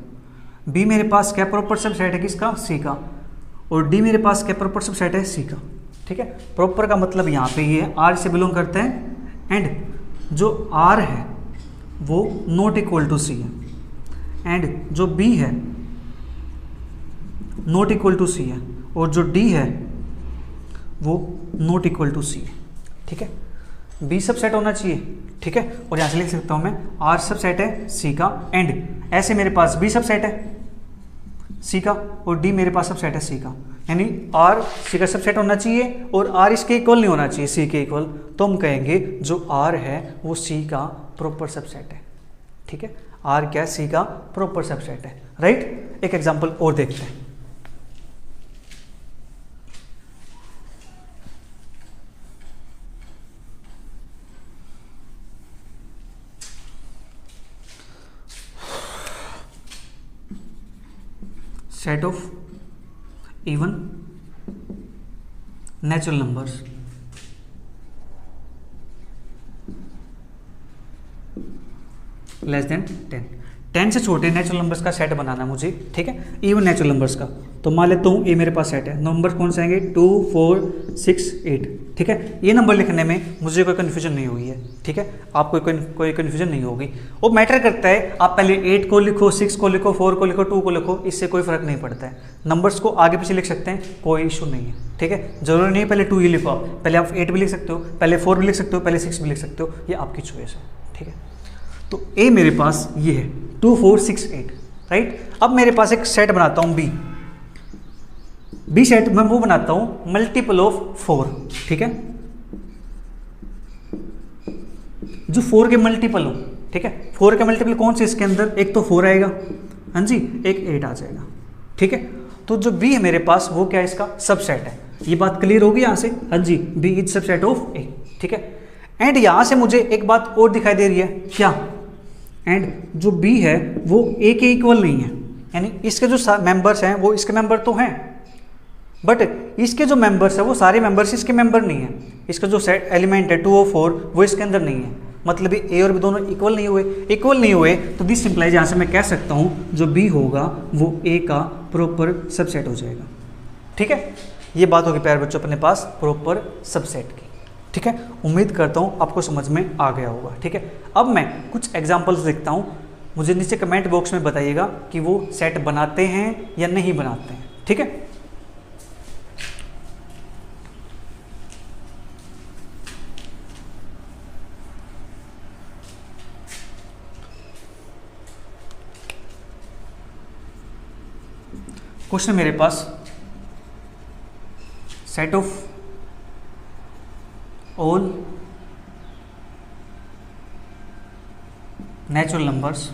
B मेरे पास क्या प्रॉपर सबसेट है किसका? C का। और D मेरे पास क्या प्रॉपर सबसेट है? C का, ठीक है। प्रॉपर का मतलब यहाँ पे ये R से बिलोंग करते हैं, एंड जो R है वो नॉट इक्वल टू C है, एंड जो B है नॉट इक्वल टू C है, और जो D है वो नॉट इक्वल टू C है, ठीक है। B सबसेट होना चाहिए, ठीक है, और यहाँ से लिख सकता हूँ मैं R सबसेट है C का, एंड ऐसे मेरे पास B सबसेट है C का, और D मेरे पास सबसेट है C का, यानी R C का सबसेट होना चाहिए और R इसके इक्वल नहीं होना चाहिए, C के इक्वल। तो हम कहेंगे जो R है वो C का प्रॉपर सबसेट है, ठीक है। R क्या? C का प्रॉपर सबसेट है, राइट। एक एग्जांपल और देखते हैं। Set of even natural numbers, less then 10 से छोटे नेचुरल नंबर्स का सेट बनाना है मुझे, ठीक है, इवन नेचुरल नंबर्स का। तो मान लेता हूँ ये मेरे पास सेट है, नंबर कौन से आएंगे? 2 4 6 8, ठीक है। ये नंबर लिखने में मुझे कोई कन्फ्यूजन नहीं हुई है, ठीक है, आपको कोई कन्फ्यूजन नहीं होगी। वो मैटर करता है आप पहले 8 को लिखो, 6 को लिखो, 4 को लिखो, 2 को लिखो, इससे कोई फर्क नहीं पड़ता है। नंबर्स को आगे पीछे लिख सकते हैं, कोई इशू नहीं है, ठीक है। जरूरी नहीं पहले 2 ही लिखो आप, पहले आप 8 भी लिख सकते हो, पहले 4 भी लिख सकते हो, पहले 6 भी लिख सकते हो, ये आपकी चॉइस है, ठीक है। तो ए मेरे पास ये है 2 4 6 8, राइट। अब मेरे पास एक सेट बनाता हूँ बी सेट मैं वो बनाता हूँ मल्टीपल ऑफ 4, ठीक है, जो 4 के मल्टीपल हो, ठीक है। 4 के मल्टीपल कौन से इसके अंदर? एक तो 4 आएगा, हाँ जी, एक 8 आ जाएगा, ठीक है। तो जो बी है मेरे पास वो क्या है? इसका सबसेट है। ये बात क्लियर होगी यहाँ से? हाँ जी, बी इज सबसेट ऑफ ए, ठीक है। एंड यहाँ से मुझे एक बात और दिखाई दे रही है, क्या? एंड जो बी है वो ए के इक्वल नहीं है, यानी इसके जो मेंबर्स हैं वो इसके मेंबर तो हैं, बट इसके जो मेंबर्स है वो सारे मेंबर्स इसके मेंबर नहीं है। इसका जो सेट एलिमेंट है 2 और 4 वो इसके अंदर नहीं है, मतलब ए और बी दोनों इक्वल नहीं हुए। इक्वल नहीं हुए तो दिस सिंप्लाइज, यहाँ से मैं कह सकता हूँ जो बी होगा वो ए का प्रॉपर सबसेट हो जाएगा, ठीक है। ये बात होगी प्यारे बच्चों अपने पास प्रॉपर सबसेट की, ठीक है। उम्मीद करता हूँ आपको समझ में आ गया होगा, ठीक है। अब मैं कुछ एग्जाम्पल्स देखता हूँ, मुझे नीचे कमेंट बॉक्स में बताइएगा कि वो सेट बनाते हैं या नहीं बनाते हैं, ठीक है। क्वेश्चन मेरे पास, set of all natural numbers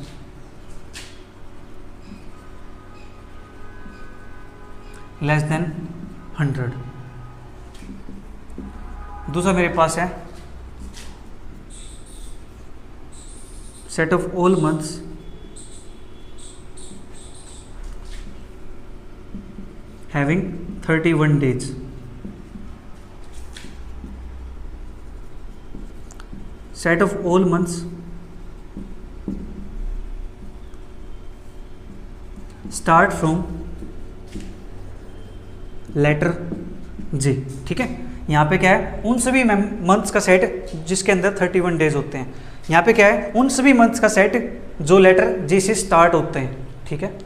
less than 100। दूसरा मेरे पास है set of all months having 31 days। Set of all months start from letter J, ठीक है। यहाँ पे क्या है, उन सभी मंथ्स का सेट जिसके अंदर 31 डेज होते हैं। यहाँ पे क्या है, उन सभी मंथ्स का सेट जो लेटर J से स्टार्ट होते हैं, ठीक है।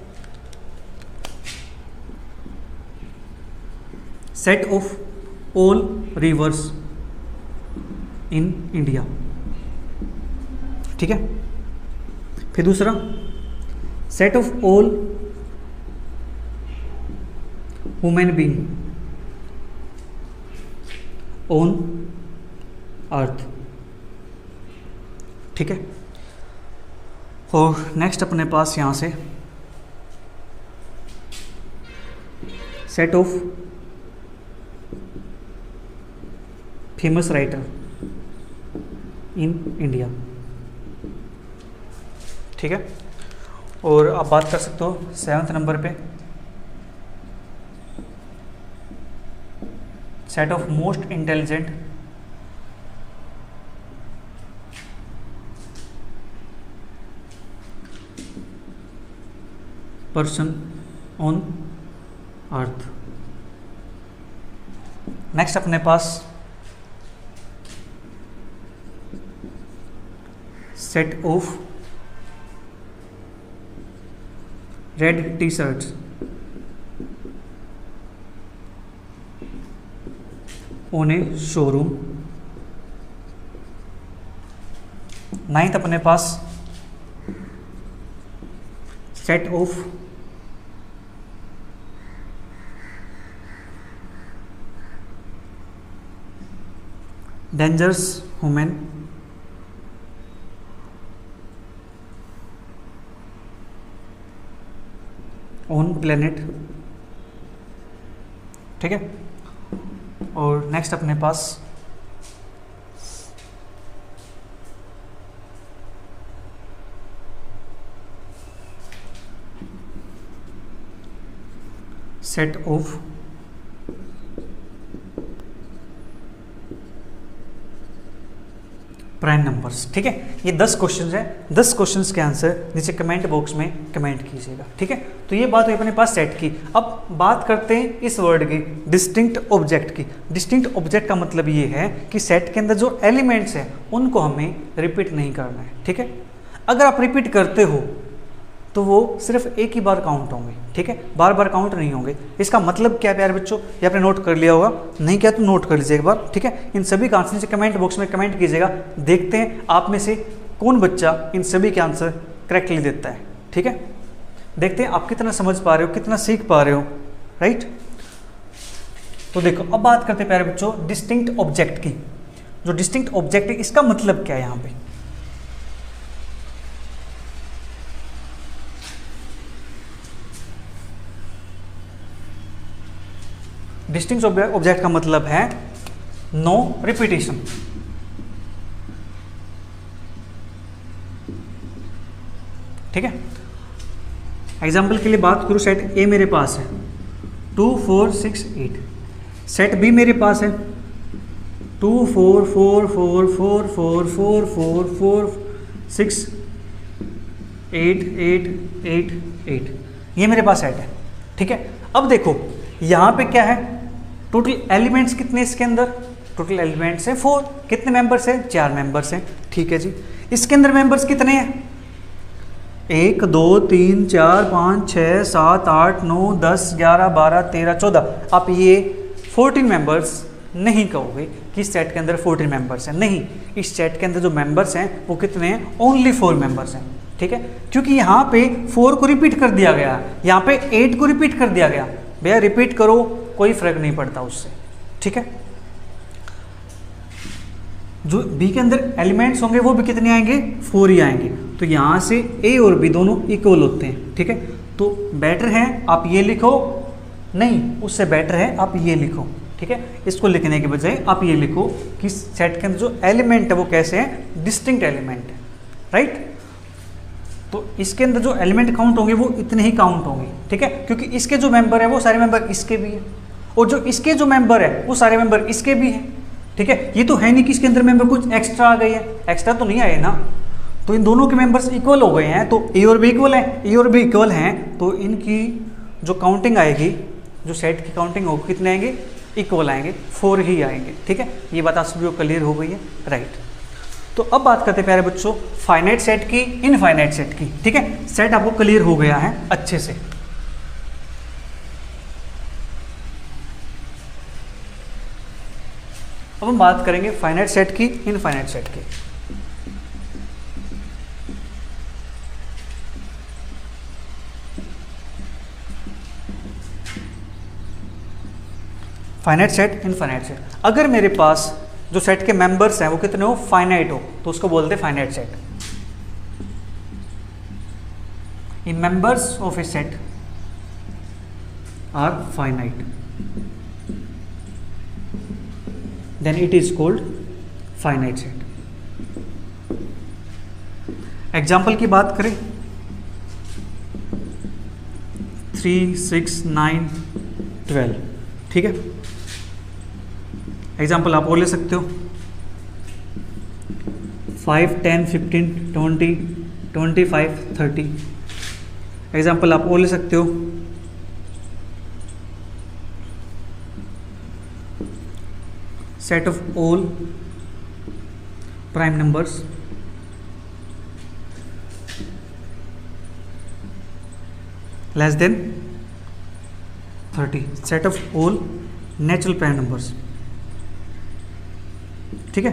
Set of all rivers in India, ठीक है। फिर दूसरा, set of all women being on earth, ठीक है। और नेक्स्ट अपने पास यहाँ से set of famous writer in India, ठीक है। और आप बात कर सकते हो 7वें नंबर पे, set of most intelligent person on earth. Next अपने पास set of red T shirts on a showroom. 9th अपने पास set of dangerous women on planet, ठीक है। और नेक्स्ट अपने पास सेट ऑफ प्राइम नंबर्स, ठीक है। ये 10 क्वेश्चन है, 10 क्वेश्चंस के आंसर नीचे कमेंट बॉक्स में कमेंट कीजिएगा, ठीक है। तो ये बात हुई अपने पास सेट की। अब बात करते हैं इस वर्ड की, डिस्टिंक्ट ऑब्जेक्ट की। डिस्टिंक्ट ऑब्जेक्ट का मतलब ये है कि सेट के अंदर जो एलिमेंट्स हैं उनको हमें रिपीट नहीं करना है, ठीक है। अगर आप रिपीट करते हो तो वो सिर्फ एक ही बार काउंट होंगे, ठीक है, बार बार काउंट नहीं होंगे। इसका मतलब क्या है प्यारे बच्चों, ये आपने नोट कर लिया होगा, नहीं किया तो नोट कर लीजिए एक बार, ठीक है। इन सभी का आंसर नीचे कमेंट बॉक्स में कमेंट कीजिएगा, देखते हैं आप में से कौन बच्चा इन सभी के आंसर करेक्टली देता है, ठीक है। देखते हैं आप कितना समझ पा रहे हो, कितना सीख पा रहे हो, राइट। तो देखो अब बात करते हैं प्यारे बच्चों डिस्टिंक्ट ऑब्जेक्ट की। जो डिस्टिंक्ट ऑब्जेक्ट है इसका मतलब क्या है यहाँ पे, डिस्टिंक्ट ऑब्जेक्ट का मतलब है नो रिपीटेशन। ठीक है, एग्जाम्पल के लिए बात करूँ, सेट ए मेरे पास है 2 4 6 8, सेट बी मेरे पास है 2 4 4 4 4 4 4 4 4 6 8 8 8 8, ये मेरे पास सेट है। ठीक है, अब देखो यहाँ पे क्या है, टोटल एलिमेंट्स कितने इसके अंदर, टोटल एलिमेंट्स हैं 4, कितने मेंबर्स हैं, 4 मेंबर्स हैं। ठीक है जी, इसके अंदर मेंबर्स कितने हैं, 1 2 3 4 5 6 7 8 9 10 11 12 13 14। आप ये 14 मेंबर्स नहीं कहोगे कि इस सेट के अंदर 14 मेंबर्स हैं, नहीं, इस सेट के अंदर जो मेंबर्स हैं वो कितने हैं, ओनली 4 मेंबर्स हैं। ठीक है, क्योंकि यहाँ पे 4 को रिपीट कर दिया गया, यहाँ पे 8 को रिपीट कर दिया गया। भैया रिपीट करो, कोई फर्क नहीं पड़ता उससे। ठीक है, जो बी के अंदर एलिमेंट्स होंगे वो भी कितने आएंगे, 4 ही आएंगे। तो यहाँ से ए और बी दोनों इक्वल होते हैं। ठीक है, तो बेटर है आप ये लिखो, नहीं उससे बेटर है आप ये लिखो। ठीक है, इसको लिखने के बजाय आप ये लिखो कि सेट के अंदर जो एलिमेंट है वो कैसे हैं, डिस्टिंक्ट एलिमेंट है। राइट, तो इसके अंदर जो एलिमेंट काउंट होंगे वो इतने ही काउंट होंगे। ठीक है, क्योंकि इसके जो मेंबर है वो सारे मेंबर इसके भी हैं, और जो इसके जो मेंबर है वो सारे मेंबर इसके भी हैं। ठीक है, ये तो है नहीं कि इसके अंदर मेंबर कुछ एक्स्ट्रा आ गई है, एक्स्ट्रा तो नहीं आए ना, तो इन दोनों के मेंबर्स इक्वल हो गए हैं, तो ए और बी इक्वल है, ए और बी इक्वल हैं, तो इनकी जो काउंटिंग आएगी, जो सेट की काउंटिंग होगी, कितने आएंगे, इक्वल आएंगे, 4 ही आएंगे। ठीक है, ये बात आप सभी को क्लियर हो गई है। राइट, तो अब बात करते हैं प्यारे बच्चों फाइनाइट सेट की, इनफाइनाइट सेट की। ठीक है, सेट आपको क्लियर हो गया है अच्छे से। अब हम बात करेंगे फाइनाइट सेट की, इनफाइनाइट सेट की। Finite set, infinite set. अगर मेरे पास जो सेट के मेंबर्स हैं वो कितने हो, फाइनाइट हो, तो उसको बोलते हैं finite set. The members of a set are finite, then it is called finite set. Example की बात करें, 3 6 9 12। ठीक है, एग्जाम्पल आप और ले सकते हो, 5 10 15 20 25 30। एग्जाम्पल आप और ले सकते हो, set of all prime numbers less then 30, set of all natural prime numbers. ठीक है,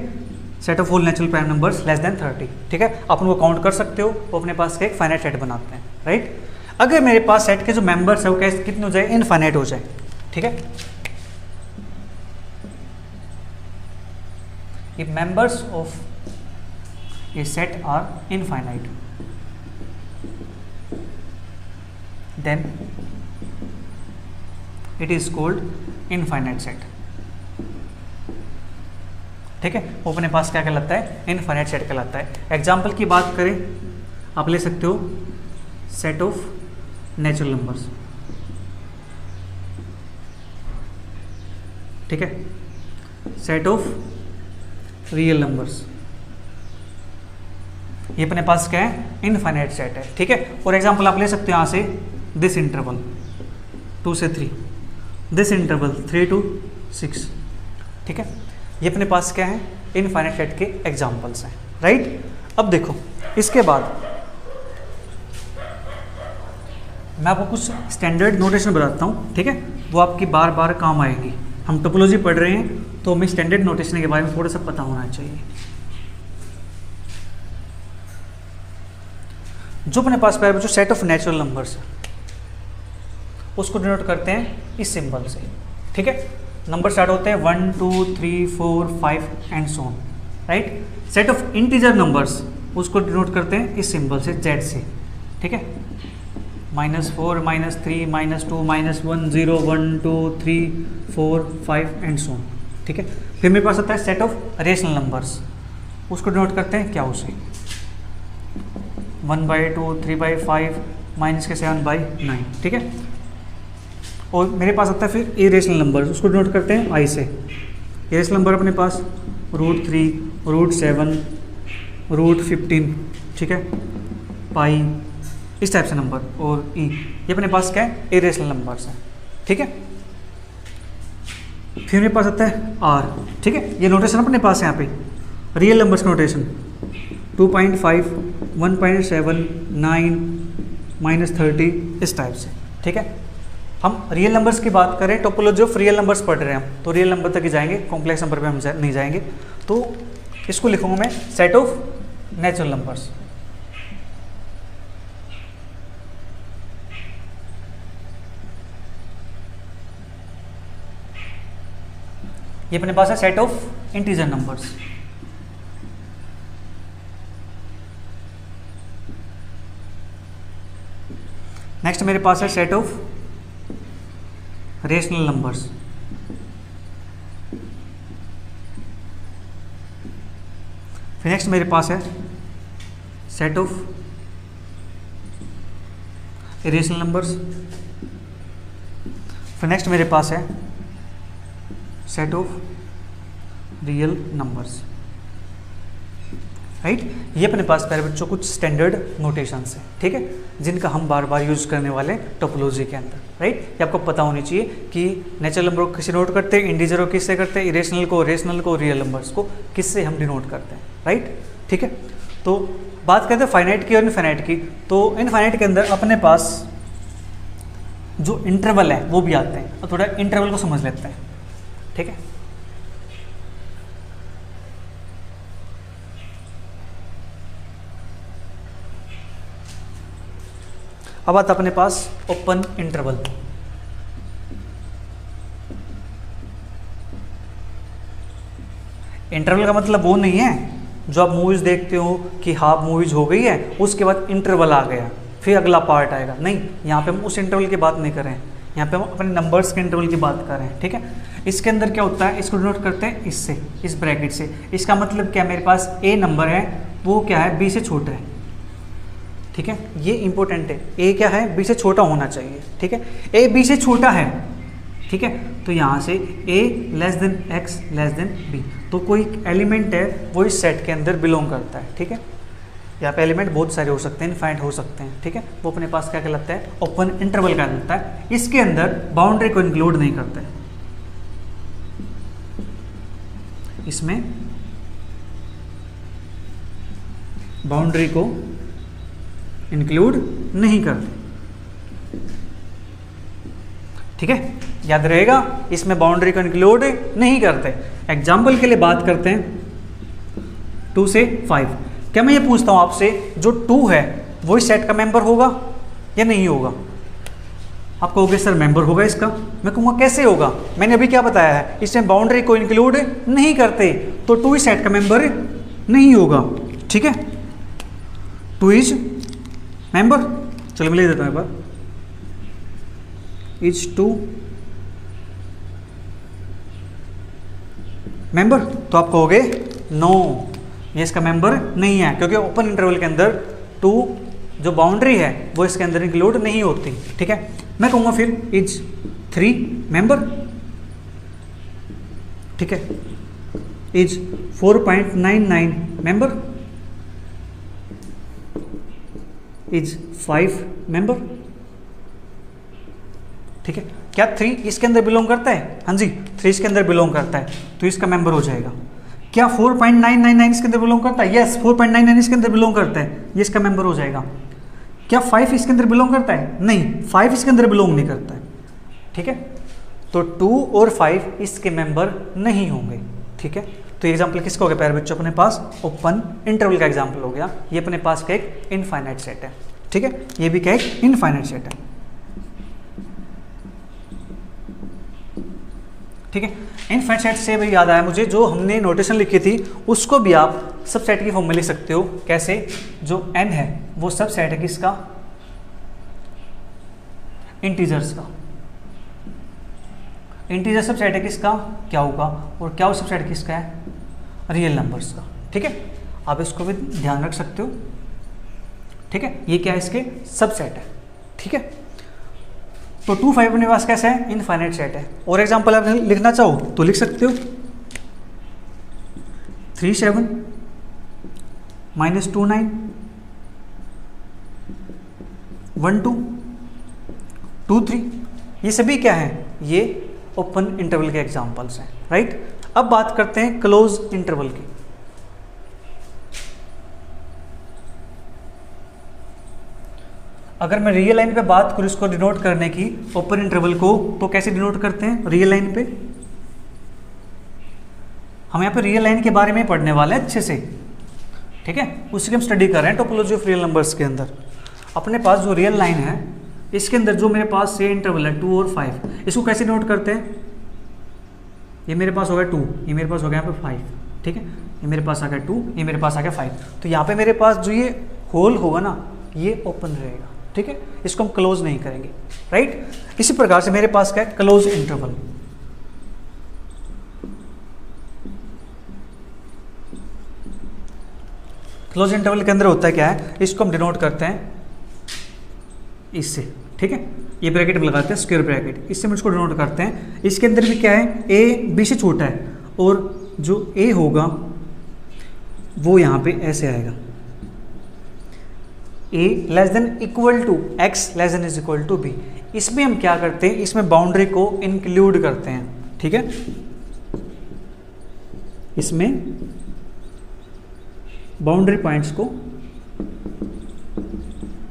set of all natural prime numbers less then 30। ठीक है, आप उनको काउंट कर सकते हो, वो अपने पास का एक फाइनाइट सेट बनाते हैं। राइट, अगर मेरे पास सेट के जो मेंबर्स है वो कैसे कितने हो जाए, इनफाइनाइट हो जाए। ठीक है, if members of a set are infinite, then it is called infinite set. ठीक है, वो अपने पास क्या कहलाता है, इनफाइनाइट सेट कहलाता है। एग्जाम्पल की बात करें, आप ले सकते हो सेट ऑफ नेचुरल नंबर्स। ठीक है, सेट ऑफ रियल नंबर्स, ये अपने पास क्या है, इनफाइनाइट सेट है। ठीक है, और एग्जांपल आप ले सकते हो यहाँ से, दिस इंटरवल 2 से 3, दिस इंटरवल 3 to 6। ठीक है, ये अपने पास क्या है, इनफाइनाइट सेट के एग्जांपल्स हैं। राइट, अब देखो इसके बाद मैं आपको कुछ स्टैंडर्ड नोटेशन बताता हूँ। ठीक है, वो आपकी बार बार काम आएगी। हम टोपोलॉजी पढ़ रहे हैं तो हमें स्टैंडर्ड नोटेशन के बारे में थोड़ा सा पता होना चाहिए। जो अपने पास जो सेट ऑफ नेचुरल नंबर्स उसको डिनोट करते हैं इस सिंबल से। ठीक है, नंबर स्टार्ट होते हैं 1 2 3 4 5 and so on. Right, set of integer numbers उसको डिनोट करते हैं इस सिंबल से, जेड से। ठीक है, -4 -3 -2 -1 0 1 2 3 4 5 एंड सो। ठीक है, फिर मेरे पास आता है सेट ऑफ रेशनल नंबर्स, उसको डिनोट करते हैं क्या उसे 1/2 3/5 -7/9। ठीक है, और मेरे पास आता है फिर इरेशनल नंबर्स, उसको डिनोट करते हैं आई से। इरेशनल नंबर अपने पास √3 √7 √15। ठीक है, पाई, इस टाइप से नंबर, और ई, ये अपने पास क्या है इरेशनल नंबर्स हैं। ठीक है, फिर मेरे पास आता है आर। ठीक है, ये नोटेशन अपने पास है यहाँ पे रियल नंबर्स का नोटेशन 2.5 1.7 9 -30 इस टाइप से। ठीक है, हम रियल नंबर्स की बात करें, टोपोलॉजी ऑफ रियल नंबर्स पढ़ रहे हैं हम, तो रियल नंबर तक ही जाएंगे, कॉम्प्लेक्स नंबर पे हम नहीं जाएंगे। तो इसको लिखूंगा मैं सेट ऑफ नेचुरल नंबर्स। ये अपने पास है set of integer numbers. Next मेरे पास है सेट ऑफ रेशनल नंबर्स। फिर नेक्स्ट मेरे पास है सेट ऑफ इरेशनल नंबर्स। फिर नेक्स्ट मेरे पास है set of real numbers. Right, ये अपने पास प्यारे बच्चों कुछ स्टैंडर्ड नोटेशंस हैं। ठीक है, जिनका हम बार बार यूज करने वाले टोपोलॉजी के अंदर। राइट, ये आपको पता होनी चाहिए कि नेचुरल नंबर को किससे नोट करते हैं, इंटीजर को किससे करते हैं, इरेशनल को, रेशनल को, रियल नंबर्स को किससे हम डिनोट करते हैं। राइट, ठीक है, तो बात करते हैं फाइनाइट की और इनफाइनाइट की। तो इनफाइनाइट के अंदर अपने पास जो इंटरवल है वो भी आते हैं, और थोड़ा इंटरवल को समझ लेते हैं। ठीक है, अब आता अपने पास ओपन इंटरवल। इंटरवल का मतलब वो नहीं है जो आप मूवीज देखते हो कि हाफ मूवीज हो गई है उसके बाद इंटरवल आ गया फिर अगला पार्ट आएगा, नहीं, यहाँ पे हम उस इंटरवल की बात नहीं कर रहे हैं, यहाँ पे हम अपने नंबर्स के इंटरवल की बात कर रहे हैं। ठीक है, इसके अंदर क्या होता है, इसको डिनोट करते हैं इससे, इस ब्रैकेट से। इसका मतलब क्या, मेरे पास ए नंबर है वो क्या है बी से छोटा है। ठीक है, ये इंपॉर्टेंट है, ए क्या है बी से छोटा होना चाहिए। ठीक है, ए बी से छोटा है। ठीक है, तो यहाँ से a less then x less then b, तो कोई एलिमेंट है वो इस सेट के अंदर बिलोंग करता है। ठीक है, यहाँ पे एलिमेंट बहुत सारे हो सकते हैं, इनफाइनाइट हो सकते हैं। ठीक है, वो अपने पास क्या कहलाता है, ओपन इंटरवल कहलाता है। इसके अंदर बाउंड्री को इंक्लूड नहीं करता है, इसमें बाउंड्री को इंक्लूड नहीं करते। ठीक है, याद रहेगा, इसमें बाउंड्री को इंक्लूड नहीं करते। एग्जाम्पल के लिए बात करते हैं 2 से 5। क्या मैं ये पूछता हूं आपसे, जो 2 है वो इस सेट का मेंबर होगा या नहीं होगा? आप कहोगे सर मेंबर होगा इसका। मैं कहूँगा कैसे होगा, मैंने अभी क्या बताया है, इसमें बाउंड्री को इंक्लूड नहीं करते, तो 2 इस सेट का मेंबर नहीं होगा। ठीक है, 2 इज मेंबर। चलो मैं लिख देता हूँ एक बार, इज 2 मेंबर। तो आप कहोगे नो, ये इसका मेंबर नहीं है, क्योंकि ओपन इंटरवल के अंदर 2 जो बाउंड्री है वो इसके अंदर इंक्लूड नहीं होती। ठीक है, मैं कहूँगा फिर इज 3 मेंबर। ठीक है, इज 4.99 मेंबर, इज 5 मेंबर। ठीक है, क्या 3 इसके अंदर बिलोंग करता है? हाँ जी, 3 इसके अंदर बिलोंग करता है, तो इसका मेंबर हो जाएगा। क्या 4.999 इसके अंदर बिलोंग करता है? यस, 4.99 इसके अंदर बिलोंग करता है, ये इसका मेंबर हो जाएगा। क्या 5 इसके अंदर बिलोंग करता है? नहीं, 5 इसके अंदर बिलोंग नहीं करता है। ठीक है, तो 2 और 5 इसके मेंबर नहीं होंगे। ठीक है, तो एग्जाम्पल किसका हो गया प्यारे बच्चों, अपने पास ओपन इंटरवल का एग्जाम्पल हो गया। ये अपने पास का एक इनफाइनाइट सेट है। ठीक है, ये भी क्या एक इनफाइनाइट सेट है। ठीक है, इनफाइनाइट सेट से भी याद आया मुझे, जो हमने नोटेशन लिखी थी उसको भी आप सब सेट की फॉर्म में लिख सकते हो। कैसे? जो n है वो सब सेट है किसका, इंटीजर्स का। इंटीजर सबसेट है किसका, क्या होगा, और क्या हो सबसेट किसका है, रियल नंबर्स का। ठीक है, आप इसको भी ध्यान रख सकते हो। ठीक है, ये क्या है, इसके सबसेट है। ठीक है, तो 2 5 अपने पास कैसा है, इनफाइनाइट सेट है। और एग्जांपल आप लिखना चाहो तो लिख सकते हो 3 7 -2 9 1 2 2 3, ये सभी क्या है, ये ओपन इंटरवल के एग्जांपल्स हैं। राइट, अब बात करते हैं क्लोज इंटरवल की। अगर मैं रियल लाइन पे बात करूं इसको डिनोट करने की, ओपन इंटरवल को, तो कैसे डिनोट करते हैं रियल लाइन पे। हम यहाँ पे रियल लाइन के बारे में पढ़ने वाले हैं अच्छे से। ठीक है, उसी की हम स्टडी कर रहे हैं टोपोलॉजी ऑफ रियल नंबर्स के अंदर। अपने पास जो रियल लाइन है, इसके अंदर जो मेरे पास से इंटरवल है 2 और 5, इसको कैसे नोट करते हैं, ये मेरे पास हो गया 2, ये मेरे पास हो गया यहाँ पे 5। ठीक है, ये मेरे पास आ गया 2, ये मेरे पास आ गया 5। तो यहाँ पे मेरे पास जो ये होल होगा ना, ये ओपन रहेगा। ठीक है, इसको हम क्लोज नहीं करेंगे। राइट, इसी प्रकार से मेरे पास क्या है, क्लोज इंटरवल। क्लोज इंटरवल के अंदर होता है क्या है, इसको हम डिनोट करते हैं इससे। ठीक है, ये ब्रैकेट लगाते हैं स्क्वायर ब्रैकेट, इससे हम इसको डिनोट करते हैं। इसके अंदर भी क्या है, ए बी से छोटा है, और जो ए होगा वो यहाँ पे ऐसे आएगा, a less than equal to x less than is equal to b। इसमें हम क्या करते हैं, इसमें बाउंड्री को इंक्लूड करते हैं। ठीक है, इसमें बाउंड्री पॉइंट्स को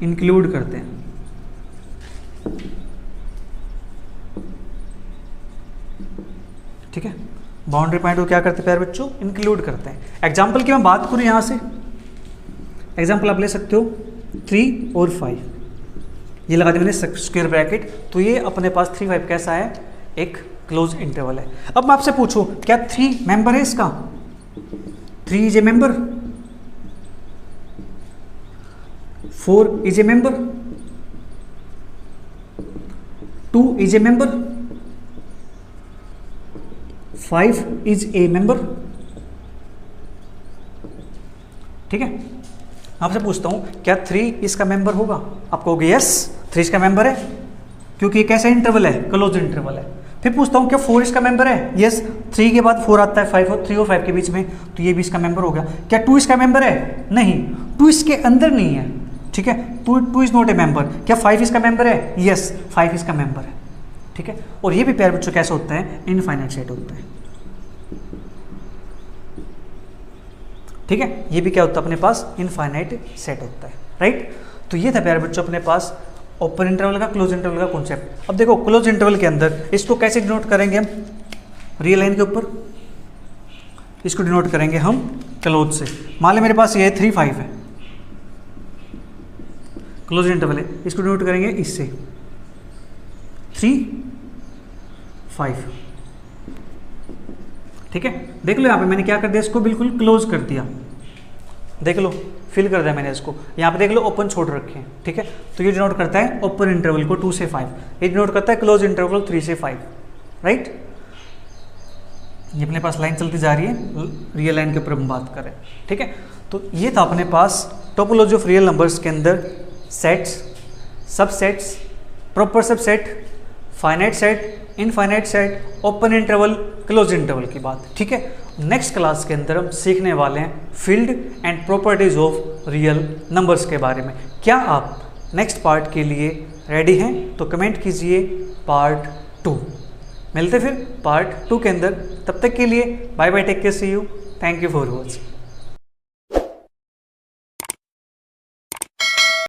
इंक्लूड करते हैं। ठीक है, बाउंड्री पॉइंट को क्या करते हैं प्यारे बच्चों, इंक्लूड करते हैं। एग्जाम्पल की मैं बात करूं यहां से, एग्जाम्पल आप ले सकते हो 3 और 5, ये लगा दिया मैंने स्क्वायर ब्रैकेट। तो ये अपने पास 3 5 कैसा है, एक क्लोज इंटरवल है। अब मैं आपसे पूछूं क्या 3 मेंबर है इसका, 3 is a member, 4 is a member, 2 is a member, 5 is a member. ठीक है, आपसे पूछता हूं क्या 3 इसका मेंबर होगा, आप कहोगे यस 3 इसका मेंबर है, क्योंकि ये कैसा इंटरवल है, क्लोज इंटरवल है। फिर पूछता हूं क्या 4 इसका मेंबर है, यस 3 के बाद 4 आता है 5 और 3 और 5 के बीच में, तो ये भी इसका मेंबर हो गया। क्या 2 इसका मेंबर है, नहीं 2 इसके अंदर नहीं है। ठीक है, 2 इज नॉट ए मेंबर। क्या 5 इसका मेंबर है, यस 5 इसका मेंबर है। ठीक है, और ये भी प्यारे बच्चों कैसा होता है, इनफाइनाइट सेट होता है। ठीक है, ये भी क्या होता है अपने पास, इनफाइनाइट सेट होता है। राइट, तो ये था प्यारे बच्चों अपने पास ओपन इंटरवल का, क्लोज इंटरवल का कॉन्सेप्ट। अब देखो क्लोज इंटरवल के अंदर इसको कैसे डिनोट करेंगे हम, रियल लाइन के ऊपर इसको डिनोट करेंगे हम क्लोज से। मान लो मेरे पास ये 3 5 है, क्लोज इंटरवल है, इसको डिनोट करेंगे इससे 3 5। ठीक है, देख लो यहाँ पे मैंने क्या कर दिया, इसको बिल्कुल क्लोज कर दिया, देख लो फिल कर दिया मैंने इसको। यहाँ पे देख लो ओपन छोड़ रखे हैं। ठीक है, तो ये डिनोट करता है ओपन इंटरवल को 2 से 5, ये डिनोट करता है क्लोज इंटरवल 3 से 5। राइट, ये अपने पास लाइन चलती जा रही है, रियल लाइन के ऊपर हम बात करें। ठीक है, तो ये था अपने पास टोपोलॉजी ऑफ रियल नंबर्स के अंदर sets, subsets, proper subset, finite set, infinite set, open interval, close interval की बात। ठीक है, नेक्स्ट क्लास के अंदर हम सीखने वाले हैं field and properties of real numbers के बारे में। क्या आप नेक्स्ट पार्ट के लिए रेडी हैं, तो कमेंट कीजिए पार्ट 2। मिलते फिर पार्ट 2 के अंदर, तब तक के लिए bye bye, take care, see you, thank you for watching.